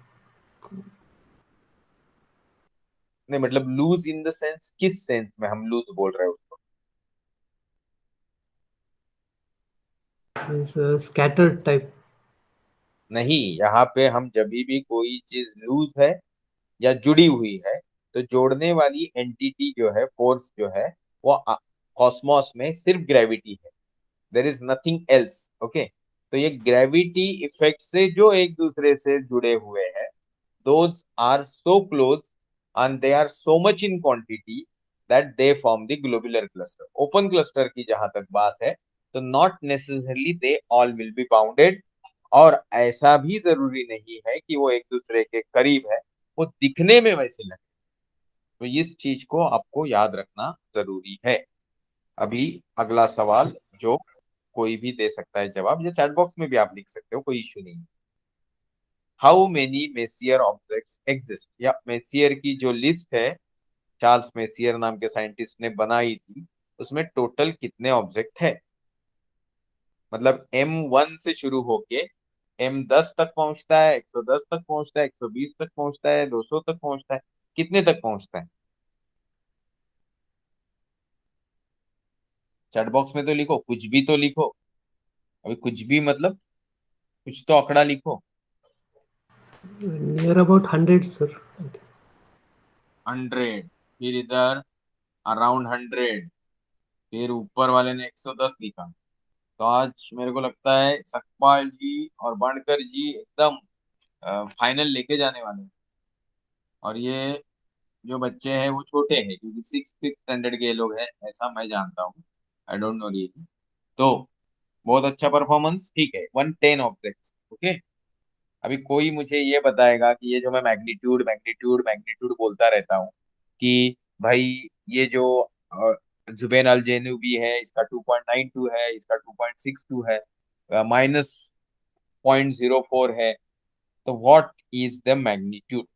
नहीं, मतलब लूज इन द सेंस, किस सेंस में हम लूज बोल रहे हैं उसको? is scattered type. नहीं, यहाँ पे हम जब भी कोई चीज लूज है या जुड़ी हुई है, तो जोड़ने वाली एंटिटी जो है, फोर्स जो है, वो कॉस्मोस में सिर्फ ग्रेविटी है। There is nothing else. Okay, तो ये ग्रेविटी इफेक्ट से जो एक दूसरे से जुड़े हुए हैं, those are so close and they are so much in quantity that they form the globular cluster. Open cluster की जहां तक बात है, तो not necessarily they all will be bounded, और ऐसा भी जरूरी नहीं है कि वो एक दूसरे के करीब है, वो दिखने में वैसे लगे। तो इस चीज को आपको याद रखना जरूरी है। अभी अगला सवाल, जो कोई भी दे सकता है जवाब, या चैट बॉक्स में भी आप लिख सकते हो, कोई इश्यू नहीं। How many messier objects exist, या मेसियर की जो लिस्ट है, चार्ल्स मेसियर नाम के साइंटिस्ट ने बनाई थी, उसमें टोटल कितने ऑब्जेक्ट है? मतलब M1 से शुरू होके M10 तक पहुंचता है, 110 तक पहुंचता है, 120 तक पहुंचता है, 200 तक पहुंचता है, कितने तक पहुंचता है? चैट बॉक्स में तो लिखो, कुछ भी तो लिखो। अभी कुछ भी मतलब कुछ तो आंकड़ा लिखो। Near about 100, sir. 100, फिर इधर अराउंड 100, फिर ऊपर वाले ने 110 लिखा। तो आज मेरे को लगता है सकपाल जी और बनकर जी एकदम फाइनल लेके जाने वाले हैं। और ये जो बच्चे हैं वो छोटे हैं, क्योंकि 6th स्टैंडर्ड के लोग हैं, ऐसा मैं जानता हूँ। I don't know really. तो बहुत अच्छा परफॉर्मेंस, ठीक है, 110 ऑब्जेक्ट्स, ओके। अभी कोई मुझे ये बताएगा कि ये जो मैं मैग्नीट्यूड मैग्नीट्यूड मैग्नीट्यूड बोलता रहता हूँ कि भाई ये जो जुबेन अल जेनूबी है इसका 2.92 है, इसका 2.62 है, -0.04 है, तो व्हाट इज द मैग्नीट्यूड?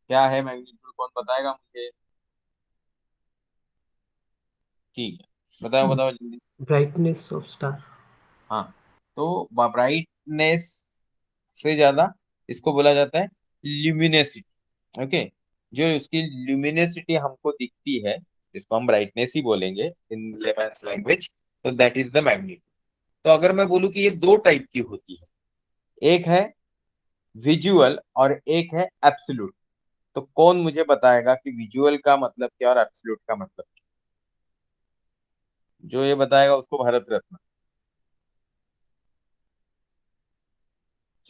क्या है मैग्नीट्यूड, कौन बताएगा मुझे? ठीक है, बताओ बताओ जल्दी। Brightness of star. हाँ, तो ब्राइटनेस से ज्यादा इसको बोला जाता है ल्यूमिनेसिटी, ओके। जो उसकी ल्यूमिनेसिटी हमको दिखती है, जिसको हम ब्राइटनेस ही बोलेंगे इन लेमैन्स लैंग्वेज, तो दैट इज द मैग्नीट्यूड। तो अगर मैं बोलूँ कि ये दो टाइप की होती है, एक है विजुअल और एक है एब्सोल्यूट, तो कौन मुझे बताएगा कि विजुअल का मतलब क्या और एब्सोल्यूट का मतलब क्या? जो ये बताएगा उसको भारत रत्न।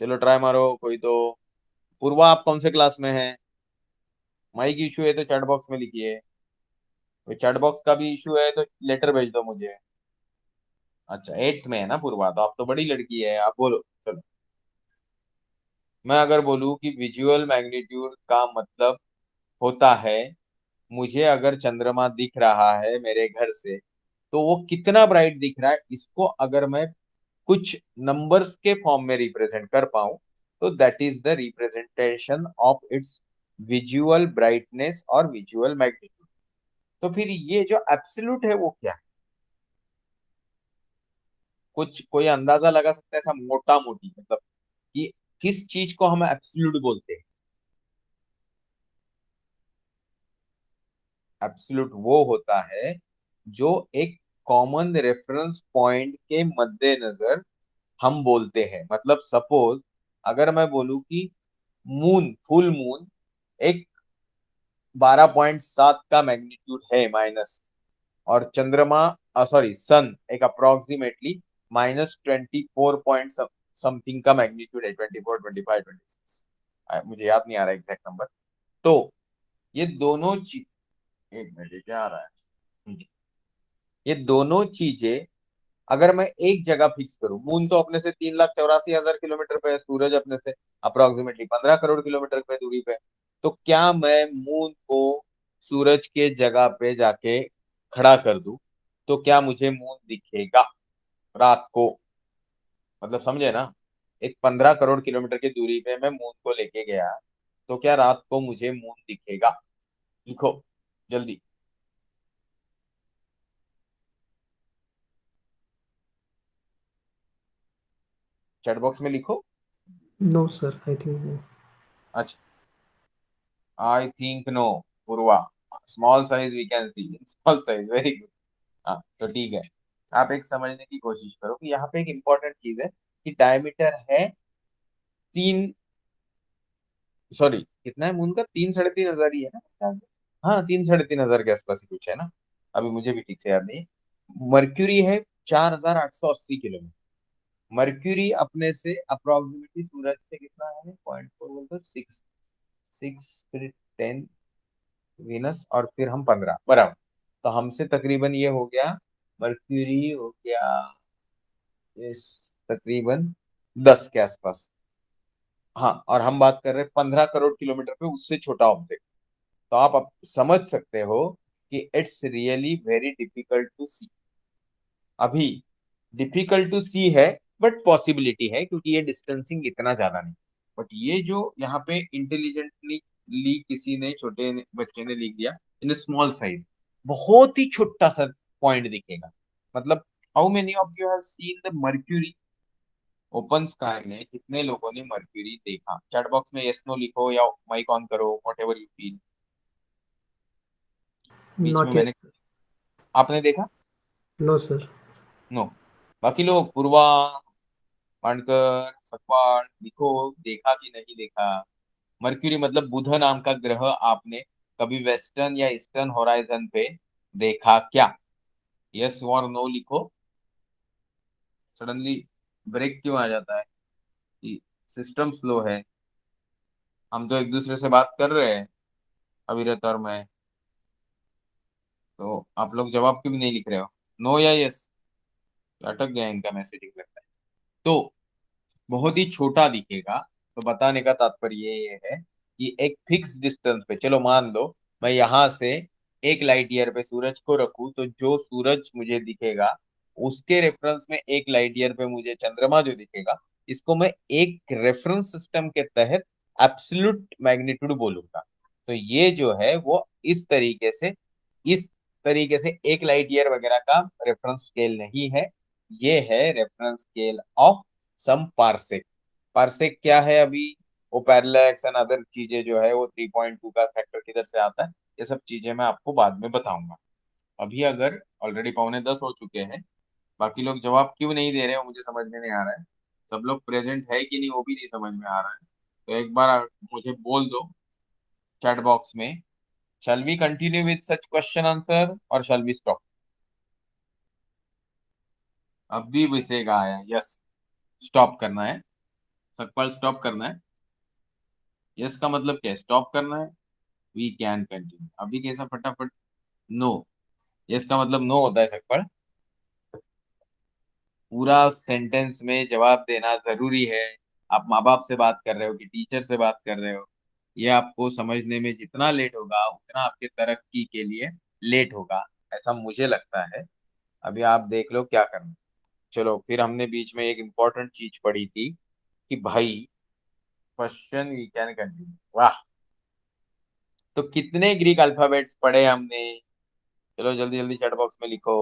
चलो ट्राई मारो कोई तो। पूर्वा, आप कौन से क्लास में हैं? माइक इशू है तो चैट बॉक्स में लिखिए। कोई चैट बॉक्स का भी इशू है तो लेटर भेज दो मुझे। अच्छा, 8th में है ना पूर्वा, तो आप तो बड़ी लड़की है, आप बोलो चलो। मैं अगर बोलूँ कि विजुअल मैग्नीट्यूड का मतलब होता है, मुझे अगर चंद्रमा दिख रहा है मेरे घर से, तो वो कितना ब्राइट दिख रहा है, इसको अगर मैं कुछ नंबर्स के फॉर्म में रिप्रेजेंट कर पाऊं, तो that is the representation of its visual brightness और विजुअल मैग्नीट्यूड। तो फिर ये जो एब्सोल्यूट है वो क्या है? कुछ कोई अंदाजा लगा सकता है ऐसा मोटा मोटी, मतलब कि किस चीज को हम एब्सोल्यूट बोलते हैं? एब्सोल्यूट वो होता है जो एक कॉमन रेफरेंस पॉइंट के मद्देनजर हम बोलते हैं। मतलब सपोज अगर मैं बोलूं कि मून, फुल मून एक 12.7 का मैग्नीट्यूड है माइनस, और चंद्रमा, सॉरी सन, एक अप्रोक्सीमेटली -24 पॉइंट समथिंग का मैग्नीट्यूड है, 24, 25, 26, मुझे याद नहीं आ रहा एग्जैक्ट नंबर। तो ये दोनों चीज, एक मिनट, ये क्या आ रहा है? ये दोनों चीजें अगर मैं एक जगह फिक्स करूं, मून तो अपने से 3,84,000 किलोमीटर पे है, सूरज अपने से अप्रोक्सीमेटली 15 करोड़ किलोमीटर पे दूरी पे है। तो क्या मैं मून को सूरज के जगह पे जाके खड़ा कर दूं, तो क्या मुझे मून दिखेगा रात को? मतलब समझे ना, एक 15 करोड़ किलोमीटर की दूरी पे मैं मून को लेके गया, तो क्या रात को मुझे मून दिखेगा? लिखो जल्दी, चैट बॉक्स में लिखो। No, sir. I think no. अच्छा, I think no, Purva, small size we can see, small size, very good. हाँ तो ठीक है, आप एक समझने की कोशिश करो कि यहाँ पे एक इंपॉर्टेंट चीज है कि डायमीटर है 3, सॉरी कितना है मून का, 3 साढ़े 3 हजार ही है ना ख्याल से? हाँ, 3 साढ़े 3 हजार के आसपास ही कुछ है ना, अभी मुझे भी ठीक से याद नहीं है। मर्क्यूरी है 4,880 किलोमीटर। मर्क्यूरी अपने से अप्रोक्सीमेटली सूरज से कितना है, 0.4 बोलते, 6, 6 फिर 10, वीनस और फिर हम 15 बराबर। तो हमसे तकरीबन ये हो गया, मर्क्यूरी हो गया इस तकरीबन 10 के आसपास। हाँ, और हम बात कर रहे हैं 15 करोड़ किलोमीटर पे, उससे छोटा ऑब्जेक्ट। तो आप अब समझ सकते हो कि it's really very difficult to see. अभी डिफिकल्ट टू सी है, बट पॉसिबिलिटी है, क्योंकि ये डिस्टेंसिंग इतना ज्यादा नहीं। बट ये जो यहाँ पे इंटेलिजेंटली ली किसी ने, छोटे बच्चे ने लिख दिया इन स्मॉल साइज, बहुत ही छोटा सा पॉइंट दिखेगा, मतलब how many of you have seen the mercury open sky में? कितने लोगों ने मर्क्यूरी देखा? चैट बॉक्स में यस नो लिखो या माइक ऑन करो, वॉट एवर यू फील। बीच में Not yet, मैंने, sir. आपने देखा? No, sir. नो। बाकी लोग, पूर्वा, पाणकर, सकवाड़, लिखो देखा कि नहीं देखा। मर्क्यूरी मतलब बुध नाम का ग्रह आपने कभी वेस्टर्न या ईस्टर्न होराइजन पे देखा क्या? यस और नो लिखो। सडनली ब्रेक क्यों आ जाता है? कि सिस्टम स्लो है? हम तो एक दूसरे से बात कर रहे हैं, अविरत और मैं, तो आप लोग जवाब क्यों नहीं लिख रहे हो? नो या यस? अटक गया इनका मैसेजिंग लगता है। तो बहुत ही छोटा दिखेगा, तो बताने का तात्पर्य ये है कि एक फिक्स डिस्टेंस पे, चलो मान लो मैं यहाँ से 1 लाइट ईयर पे सूरज को रखूं, तो जो सूरज मुझे दिखेगा उसके रेफरेंस में 1 लाइट ईयर पे मुझे चंद्रमा जो दिखेगा, इसको मैं एक रेफरेंस सिस्टम के तहत एब्सोल्यूट मैग्नीट्यूड बोलूंगा। तो ये जो है वो इस तरीके से 1 लाइट ईयर वगैरह का रेफरेंस स्केल नहीं है। ये है reference scale of some parsec. Parsec क्या है अभी? वो पैरेलैक्स एंड अदर चीजें जो है वो 3.2 का फैक्टर किधर से आता है, ये सब चीजें मैं आपको बाद में बताऊंगा। अभी अगर ऑलरेडी 9:45 हो चुके हैं, बाकी लोग जवाब क्यों नहीं दे रहे हो मुझे समझ में नहीं आ रहा है। सब लोग प्रेजेंट है कि नहीं वो भी नहीं समझ में आ रहा है। तो एक बार मुझे बोल दो चैट बॉक्स में, shall we continue with such question answer और शैल वी स्टॉप? अब भी विसेगा आया, यस, स्टॉप करना है। सकपाल स्टॉप करना है। यस का मतलब क्या है? स्टॉप करना है। वी कैन कंटिन्यू, अभी कैसा फटाफट? नो। यस का मतलब नो होता है सकपाल। पूरा सेंटेंस में जवाब देना जरूरी है। आप माँ बाप से बात कर रहे हो कि टीचर से बात कर रहे हो, ये आपको समझने में जितना लेट होगा उतना आपके तरक्की के लिए लेट होगा, ऐसा मुझे लगता है। अभी आप देख लो क्या करना। चलो फिर हमने बीच में एक इम्पोर्टेंट चीज पढ़ी थी कि भाई क्वेश्चन वी कैन कंटिन्यू, वाह। तो कितने ग्रीक अल्फाबेट्स पढ़े हमने? चलो जल्दी जल्दी चैट बॉक्स में लिखो।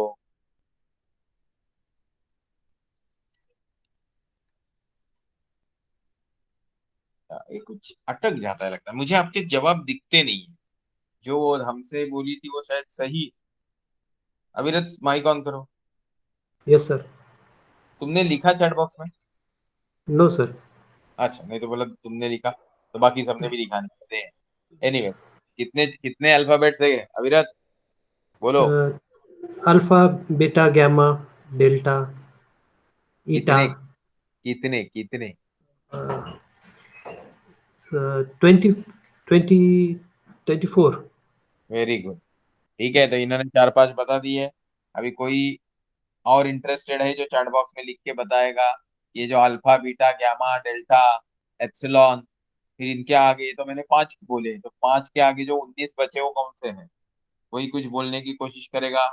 ये कुछ अटक जाता है लगता है मुझे, आपके जवाब दिखते नहीं है। जो वो हमसे बोली थी वो शायद सही। अविरत माइक ऑन करो। Yes, sir. तुमने लिखा चैट बॉक्स में? No, sir. अच्छा, नहीं तो बोला तुमने लिखा, तो बाकी सबने भी लिखा नहीं। एनीवेज, कितने कितने अल्फाबेट्स है अविरत? बोलो। Alpha, beta, gamma, delta, eta. कितने कितने कितने? 20, 20, 24. Very good. ठीक है, तो इन्होंने 4-5 बता दिए। अभी कोई और इंटरेस्टेड है जो चैट बॉक्स में लिख के बताएगा? ये जो alpha beta gamma delta epsilon, फिर इनके आगे तो मैंने 5 बोले, तो 5 के आगे जो 19 बचे वो कौन से हैं? कोई कुछ बोलने की कोशिश करेगा?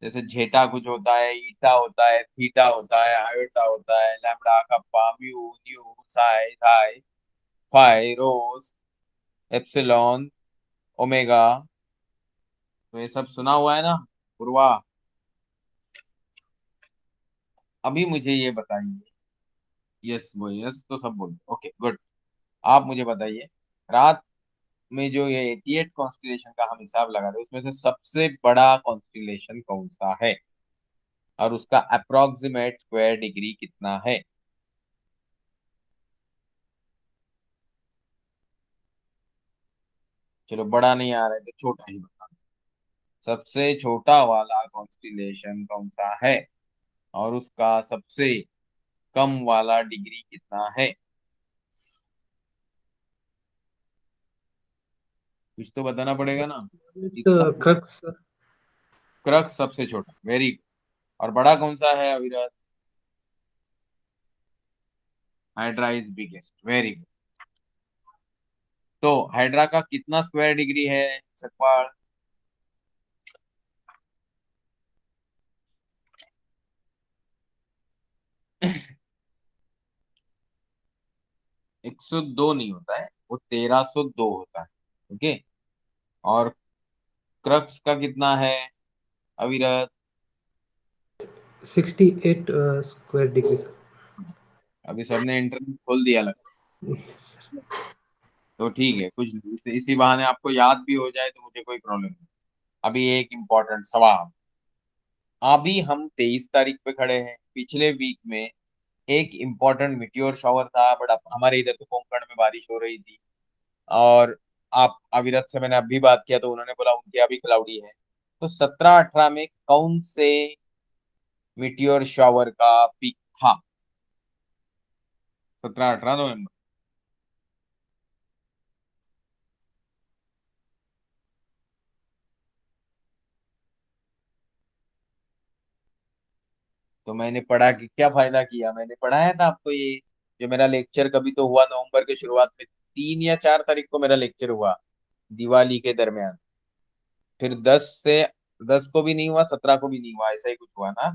जैसे झेटा कुछ होता है, ईटा होता है, थीटा होता है, आयोटा होता है, lambda, kappa, mu, nu, psi, theta, phi, rho, epsilon, omega. तो ये सब सुना हुआ है ना पूर्वा? अभी मुझे ये बताइए, यस वो यस तो सब बोल, ओके गुड। आप मुझे बताइए, रात में जो ये 88 कॉन्स्टिलेशन का हम हिसाब लगा रहे हैं उसमें से सबसे बड़ा कॉन्स्टिलेशन कौन सा है और उसका अप्रोक्सीमेट स्क्वायर डिग्री कितना है? चलो बड़ा नहीं आ रहा है तो छोटा ही बता दो। सबसे छोटा वाला कॉन्स्टिलेशन कौन सा है और उसका सबसे कम वाला डिग्री कितना है? कुछ तो बताना पड़ेगा ना। It's इतना crux, sir. क्रक्स सबसे छोटा, वेरी। और बड़ा कौन सा है Aviraj? Hydra is biggest, very good. तो हाइड्रा का कितना स्क्वायर डिग्री है सकपाल? 102 नहीं होता है, वो 1302 होता है। ओके। और क्रक्स का कितना है अविरत? 68 square degrees. अभी सबने इंटरनेट खोल दिया लगा, Yes, sir. तो ठीक है, कुछ नहीं, इसी बहाने आपको याद भी हो जाए तो मुझे कोई प्रॉब्लम नहीं। अभी एक इम्पोर्टेंट सवाल, अभी हम 23 तारीख पे खड़े हैं, पिछले वीक में एक इम्पोर्टेंट मिट्योर शावर था, बट अब हमारे इधर तो कोंकण में बारिश हो रही थी, और आप अविरत से मैंने अभी बात किया तो उन्होंने बोला उनके अभी क्लाउडी है। तो 17-18 में कौन से मिट्योर शावर का पीक था? 17-18 नवंबर। तो मैंने पढ़ा कि क्या फायदा किया, मैंने पढ़ाया था आपको ये, जो मेरा लेक्चर कभी तो हुआ नवंबर के शुरुआत में, 3 या 4 तारीख को मेरा लेक्चर हुआ, दिवाली के दरमियान। फिर 10 को भी नहीं हुआ, 17 को भी नहीं हुआ, ऐसा ही कुछ हुआ ना।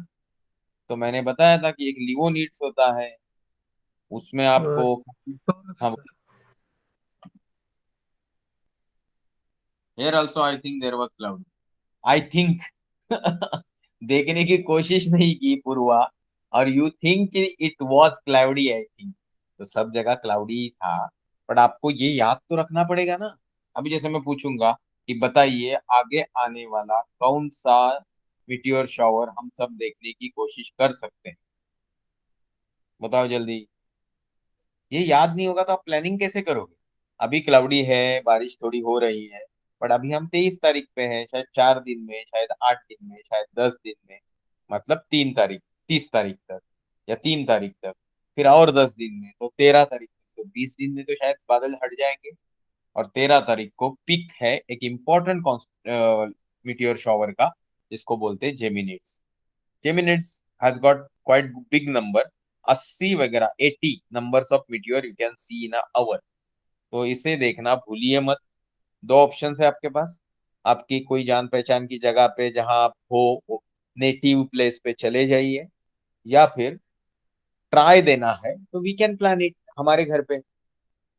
तो मैंने बताया था कि एक लिवोनीड्स होता है, उसमें Uh, आपको, Taurus, हाँ, sir. Here also I think there was cloud, I think देखने की कोशिश नहीं की पूर्वा, और you think it was cloudy, I think. तो सब जगह क्लाउडी ही था, बट आपको ये याद तो रखना पड़ेगा ना। अभी जैसे मैं पूछूंगा कि बताइए आगे आने वाला कौन सा मीटियोर शावर हम सब देखने की कोशिश कर सकते हैं, बताओ जल्दी। ये याद नहीं होगा तो आप प्लानिंग कैसे करोगे? अभी क्लाउडी है, बारिश थोड़ी हो रही है, बट अभी हम 23 तारीख पे हैं, शायद 4 दिन में, शायद 8 दिन में, शायद 10 दिन में, मतलब 3 तारीख, 30 तारीख तक, या 3 तारीख तक, फिर और 10 दिन में तो 13 तारीख तक, तो 20 दिन में तो शायद बादल हट जाएंगे। और 13 तारीख को पिक है एक इम्पोर्टेंट मीटियोर शावर का, जिसको बोलते हैं Geminids. Geminids has got quite big number, 80 वगैरह 80 numbers of meteor you can see in a hour। तो इसे देखना भूलिए मत। दो ऑप्शन है आपके पास, आपकी कोई जान पहचान की जगह पे जहां आप हो, नेटिव प्लेस पे चले जाइए, या फिर ट्राई देना है तो वी कैन प्लान इट हमारे घर पे,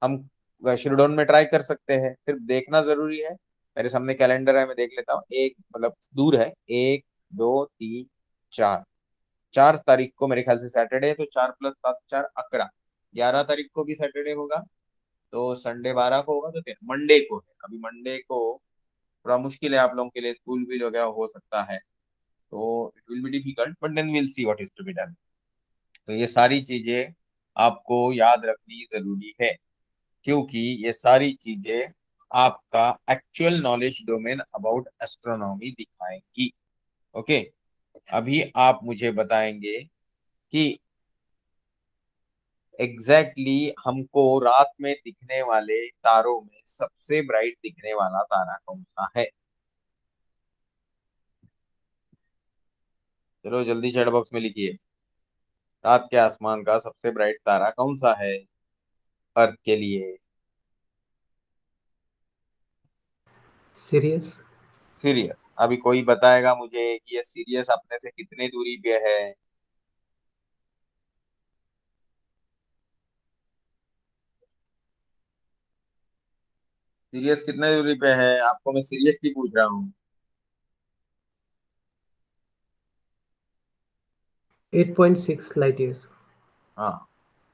हम शिरडोन में ट्राई कर सकते हैं। सिर्फ देखना जरूरी है। मेरे सामने कैलेंडर है, मैं देख लेता हूँ, एक मतलब दूर है, 1, 2, 3, 4, 4 तारीख को मेरे ख्याल से सैटरडे है, तो 4 + 7 = 11। 11 तारीख को भी सैटरडे होगा, तो संडे 12 को होगा, तो मंडे को है। अभी मंडे को थोड़ा मुश्किल है आप लोगों के लिए, स्कूल भी वगैरह हो सकता है, तो it will be difficult, but then will see what is to be done. तो ये सारी चीजें आपको याद रखनी जरूरी है, क्योंकि ये सारी चीजें आपका actual knowledge domain about astronomy दिखाएंगी। ओके, अभी आप मुझे बताएंगे कि हमको रात में दिखने वाले तारों में सबसे ब्राइट दिखने वाला तारा कौन सा है? चलो जल्दी चैट बॉक्स में लिखिए, रात के आसमान का सबसे ब्राइट तारा कौन सा है अर्थ के लिए? Sirius. सीरियस। अभी कोई बताएगा मुझे कि ये सीरियस अपने से कितने दूरी पे है? सीरियस कितने दूरी पे है? आपको मैं सीरियसली पूछ रहा हूँ। 8.6 light years. हाँ,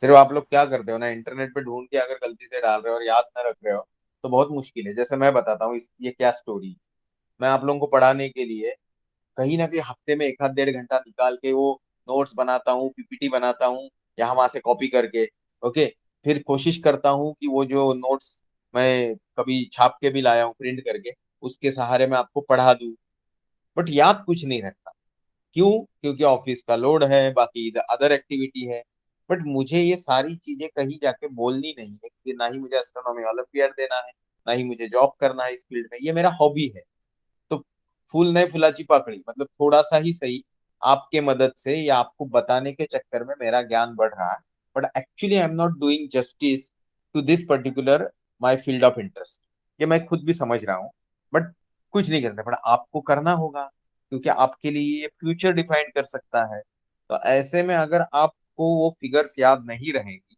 सिर्फ आप लोग क्या करते हो ना, इंटरनेट पे ढूंढ के अगर गलती से डाल रहे हो और याद ना रख रहे हो तो बहुत मुश्किल है। जैसे मैं बताता हूँ ये क्या स्टोरी, मैं आप लोगों को पढ़ाने के लिए कहीं ना कहीं हफ्ते में 1 आध 1.5 घंटा निकाल के वो नोट्स बनाता हूँ, पीपीटी बनाता हूँ, यहाँ वहां से कॉपी करके। ओके, फिर कोशिश करता हूँ कि वो जो नोट्स मैं कभी छाप के भी लाया हूँ प्रिंट करके, उसके सहारे मैं आपको पढ़ा दूँ, बट याद कुछ नहीं रहता। क्यों? क्योंकि ऑफिस का लोड है, बाकी अदर एक्टिविटी है। बट मुझे ये सारी चीजें कहीं जाके बोलनी नहीं है, कि ना ही मुझे एस्ट्रोनॉमी ओलंपियाड देना है, ना ही मुझे जॉब करना है इस फील्ड में, ये मेरा हॉबी है। तो फूल नहीं फुलाची पाकड़ी, मतलब थोड़ा सा ही सही आपके मदद से या आपको बताने के चक्कर में मेरा ज्ञान बढ़ रहा है, but actually I am not doing justice to this particular my field of interest. ये मैं खुद भी समझ रहा हूँ, बट कुछ नहीं करना, बट आपको करना होगा, क्योंकि आपके लिए ये फ्यूचर डिफाइन कर सकता है। तो ऐसे में अगर आपको वो फिगर्स याद नहीं रहेंगी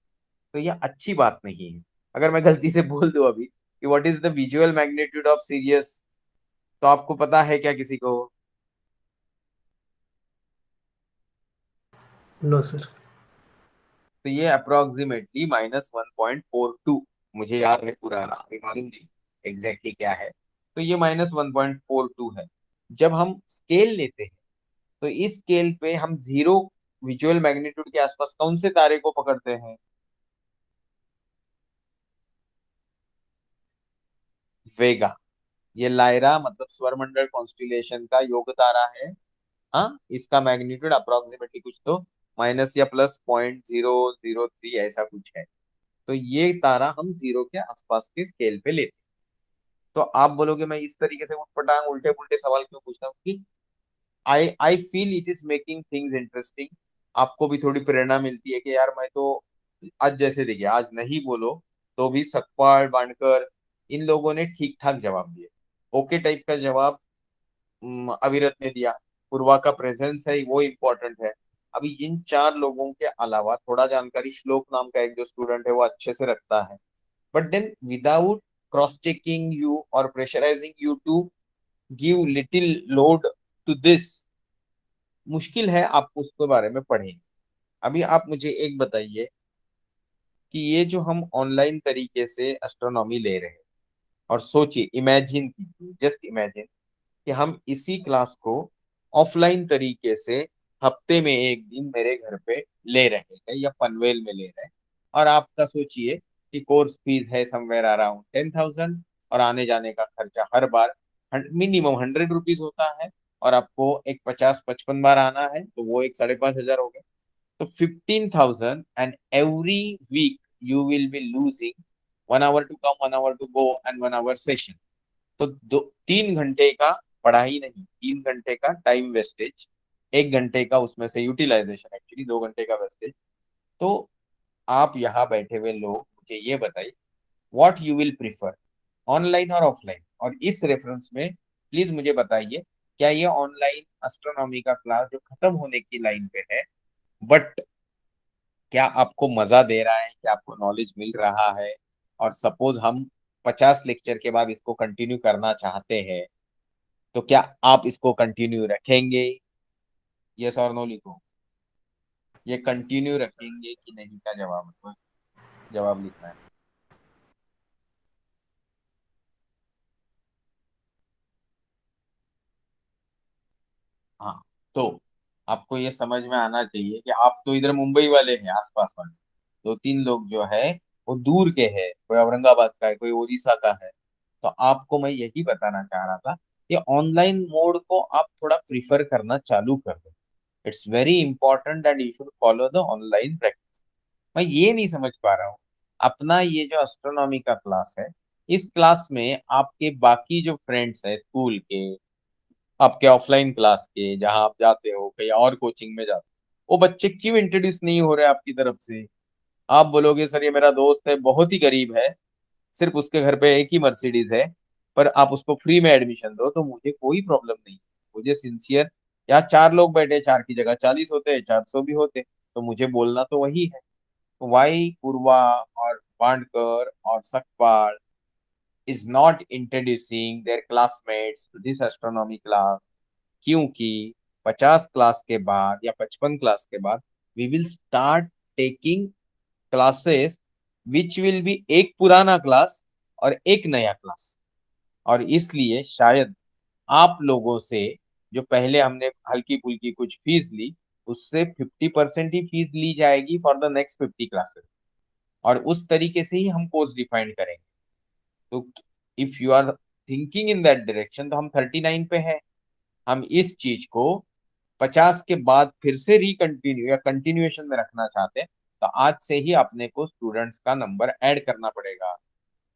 तो ये अच्छी बात नहीं है। अगर मैं गलती से बोल दूं अभी कि what is the visual magnitude of serious, तो आपको पता है क्या किसी को? No, sir. तो ये अप्रोक्सीमेटली -1.42, मुझे याद है पुराना, अभी मालूम नहीं एग्जैक्टली क्या है। तो ये -1.42 है। जब हम स्केल लेते हैं तो इस स्केल पे हम जीरो विजुअल मैग्नीट्यूड के आसपास कौन से तारे को पकड़ते हैं? वेगा। ये लायरा मतलब स्वरमंडल कॉन्स्टिलेशन का योग तारा है। हाँ, इसका मैग्नीट्यूड अप्रोक्सीमेटली कुछ तो माइनस या प्लस 0.003 ऐसा कुछ है। तो ये तारा हम जीरो के आसपास के स्केल पे लेते हैं। तो आप बोलोगे मैं इस तरीके से उठपटांग उल्टे पुल्टे सवाल क्यों पूछता हूँ कि I feel it is making things interesting. आपको भी थोड़ी प्रेरणा मिलती है कि यार मैं तो आज, जैसे देखिए आज नहीं बोलो तो भी सकपाल बांडकर इन लोगों ने ठीक ठाक जवाब दिए। ओके टाइप का जवाब अविरत ने दिया। पूर्वा का प्रेजेंस है वो इम्पोर्टेंट है। अभी इन चार लोगों के अलावा थोड़ा जानकारी श्लोक नाम का एक जो स्टूडेंट है वो अच्छे से रखता है। But then without cross checking you और pressurising you to give little load to this, मुश्किल है आप उसके बारे में पढ़ें। अभी आप मुझे एक बताइए कि ये जो हम ऑनलाइन तरीके से एस्ट्रोनॉमी ले रहे हैं, और सोचिए, इमेजिन कीजिए, जस्ट इमेजिन कि हम इसी क्लास को ऑफलाइन तरीके से हफ्ते में एक दिन मेरे घर पे ले रहे हैं या पनवेल में ले रहे हैं। और आपका सोचिए कि कोर्स फीस है समवेयर अराउंड 10,000, और आने जाने का खर्चा हर बार मिनिमम 100 रुपीज होता है। और आपको एक 50-55 बार आना है तो वो एक 5,500 हो गए। तो 15,000, and every week you will be losing 1 hour to come, 1 hour to go and 1 hour session. तो 3 घंटे का पढ़ाई नहीं, 3 घंटे का टाइम वेस्टेज, 1 घंटे का उसमें से यूटिलाइजेशन, एक्चुअली 2 घंटे का वेस्टेज। तो आप यहाँ बैठे हुए लोग मुझे ये बताइए, what you will prefer, online और ऑफलाइन? और इस रेफरेंस में प्लीज मुझे बताइए, क्या ये ऑनलाइन एस्ट्रोनॉमी का क्लास जो खत्म होने की लाइन पे है, बट क्या आपको मजा दे रहा है, क्या आपको नॉलेज मिल रहा है? और सपोज हम 50 लेक्चर के बाद इसको कंटिन्यू करना चाहते हैं, तो क्या आप इसको कंटिन्यू रखेंगे? यस और नो लिखो। ये कंटिन्यू रखेंगे कि नहीं का जवाब लिखना है। हाँ, तो आपको ये समझ में आना चाहिए कि आप तो इधर मुंबई वाले हैं, आसपास वाले 2-3 लोग जो है वो दूर के हैं, कोई औरंगाबाद का है, कोई उड़ीसा का है। तो आपको मैं यही बताना चाह रहा था कि ऑनलाइन मोड को आप थोड़ा प्रिफर करना चालू कर दो। It's very important that you should follow the online practice. मैं ये नहीं समझ पा रहा हूँ, अपना ये जो एस्ट्रोनॉमी का क्लास है, इस क्लास में आपके बाकी जो फ्रेंड्स हैं स्कूल के, आपके ऑफलाइन क्लास के जहां आप जाते हो कहीं और कोचिंग में जाते हो, वो बच्चे क्यों इंट्रोड्यूस नहीं हो रहे आपकी तरफ से? आप बोलोगे सर ये मेरा दोस्त है, बहुत ही गरीब है, सिर्फ उसके घर पे एक ही मर्सिडीज है, पर आप उसको फ्री में एडमिशन दो तो मुझे कोई प्रॉब्लम नहीं। मुझे सिंसियर, यहाँ 4 लोग बैठे, 4 की जगह 40 होते, 400 भी होते, तो मुझे बोलना तो वही है। वाई पूर्वा और बांडकर और Sakpal is not introducing their classmates to this astronomy class? क्योंकि 50 क्लास के बाद या 55 क्लास के बाद we will start taking classes which will be एक पुराना क्लास और एक नया क्लास। और इसलिए शायद आप लोगों से जो पहले हमने हल्की फुल्की कुछ फीस ली, उससे 50% ही फीस ली जाएगी फॉर द नेक्स्ट 50 क्लासेस। और उस तरीके से ही हम कोर्स डिफाइन करेंगे। तो if you are thinking in that direction तो हम 39 पे है। हम इस चीज को 50 के बाद फिर से रिकंटिन्यू या कंटिन्यूएशन में रखना चाहते हैं, तो आज से ही अपने को स्टूडेंट्स का नंबर ऐड करना पड़ेगा।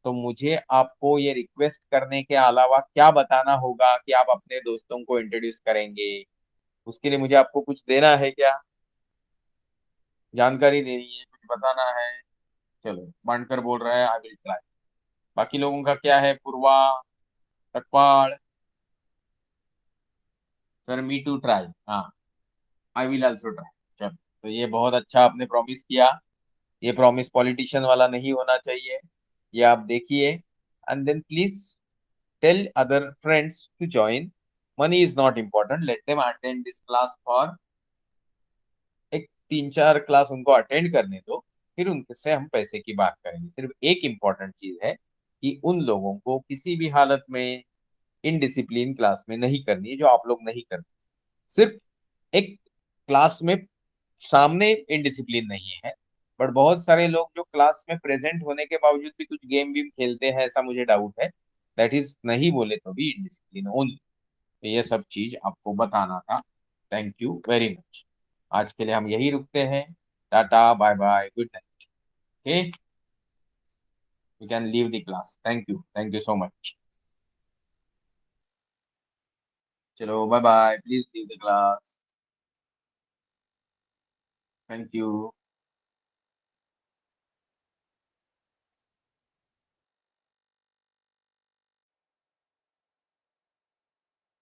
तो मुझे आपको ये रिक्वेस्ट करने के अलावा क्या बताना होगा कि आप अपने दोस्तों को इंट्रोड्यूस करेंगे? उसके लिए मुझे आपको कुछ देना है क्या, जानकारी देनी है, कुछ बताना है? चलो, बांडकर बोल रहा है आई विल ट्राई। बाकी लोगों का क्या है? पूर्वा, टकपाल, सर मी टू ट्राई, हाँ, आई विल आल्सो ट्राई। चलो, तो ये बहुत अच्छा आपने प्रॉमिस किया। ये प्रॉमिस पॉलिटिशियन वाला नहीं होना चाहिए। ये आप देखिए, and then please tell other friends to join. Money is not important, let them attend this class for a 3-4 class उनको अटेंड करने दो, फिर उनसे हम पैसे की बात करेंगे। सिर्फ एक इम्पॉर्टेंट चीज है कि उन लोगों को किसी भी हालत में इनडिसिप्लिन क्लास में नहीं करनी है, जो आप लोग नहीं करते। सिर्फ एक क्लास में सामने इनडिसिप्लिन नहीं है, बट बहुत सारे लोग जो क्लास में प्रेजेंट होने के बावजूद भी कुछ गेम वेम खेलते हैं, ऐसा मुझे डाउट है। दैट इज नहीं बोले तो भी इनडिसिप्लिन ओनली। तो ये सब चीज आपको बताना था। Thank you very much. आज के लिए हम यही रुकते हैं। Tata bye bye good night. Okay, you can leave the class. Thank you so much. चलो bye bye, please leave the class. Thank you.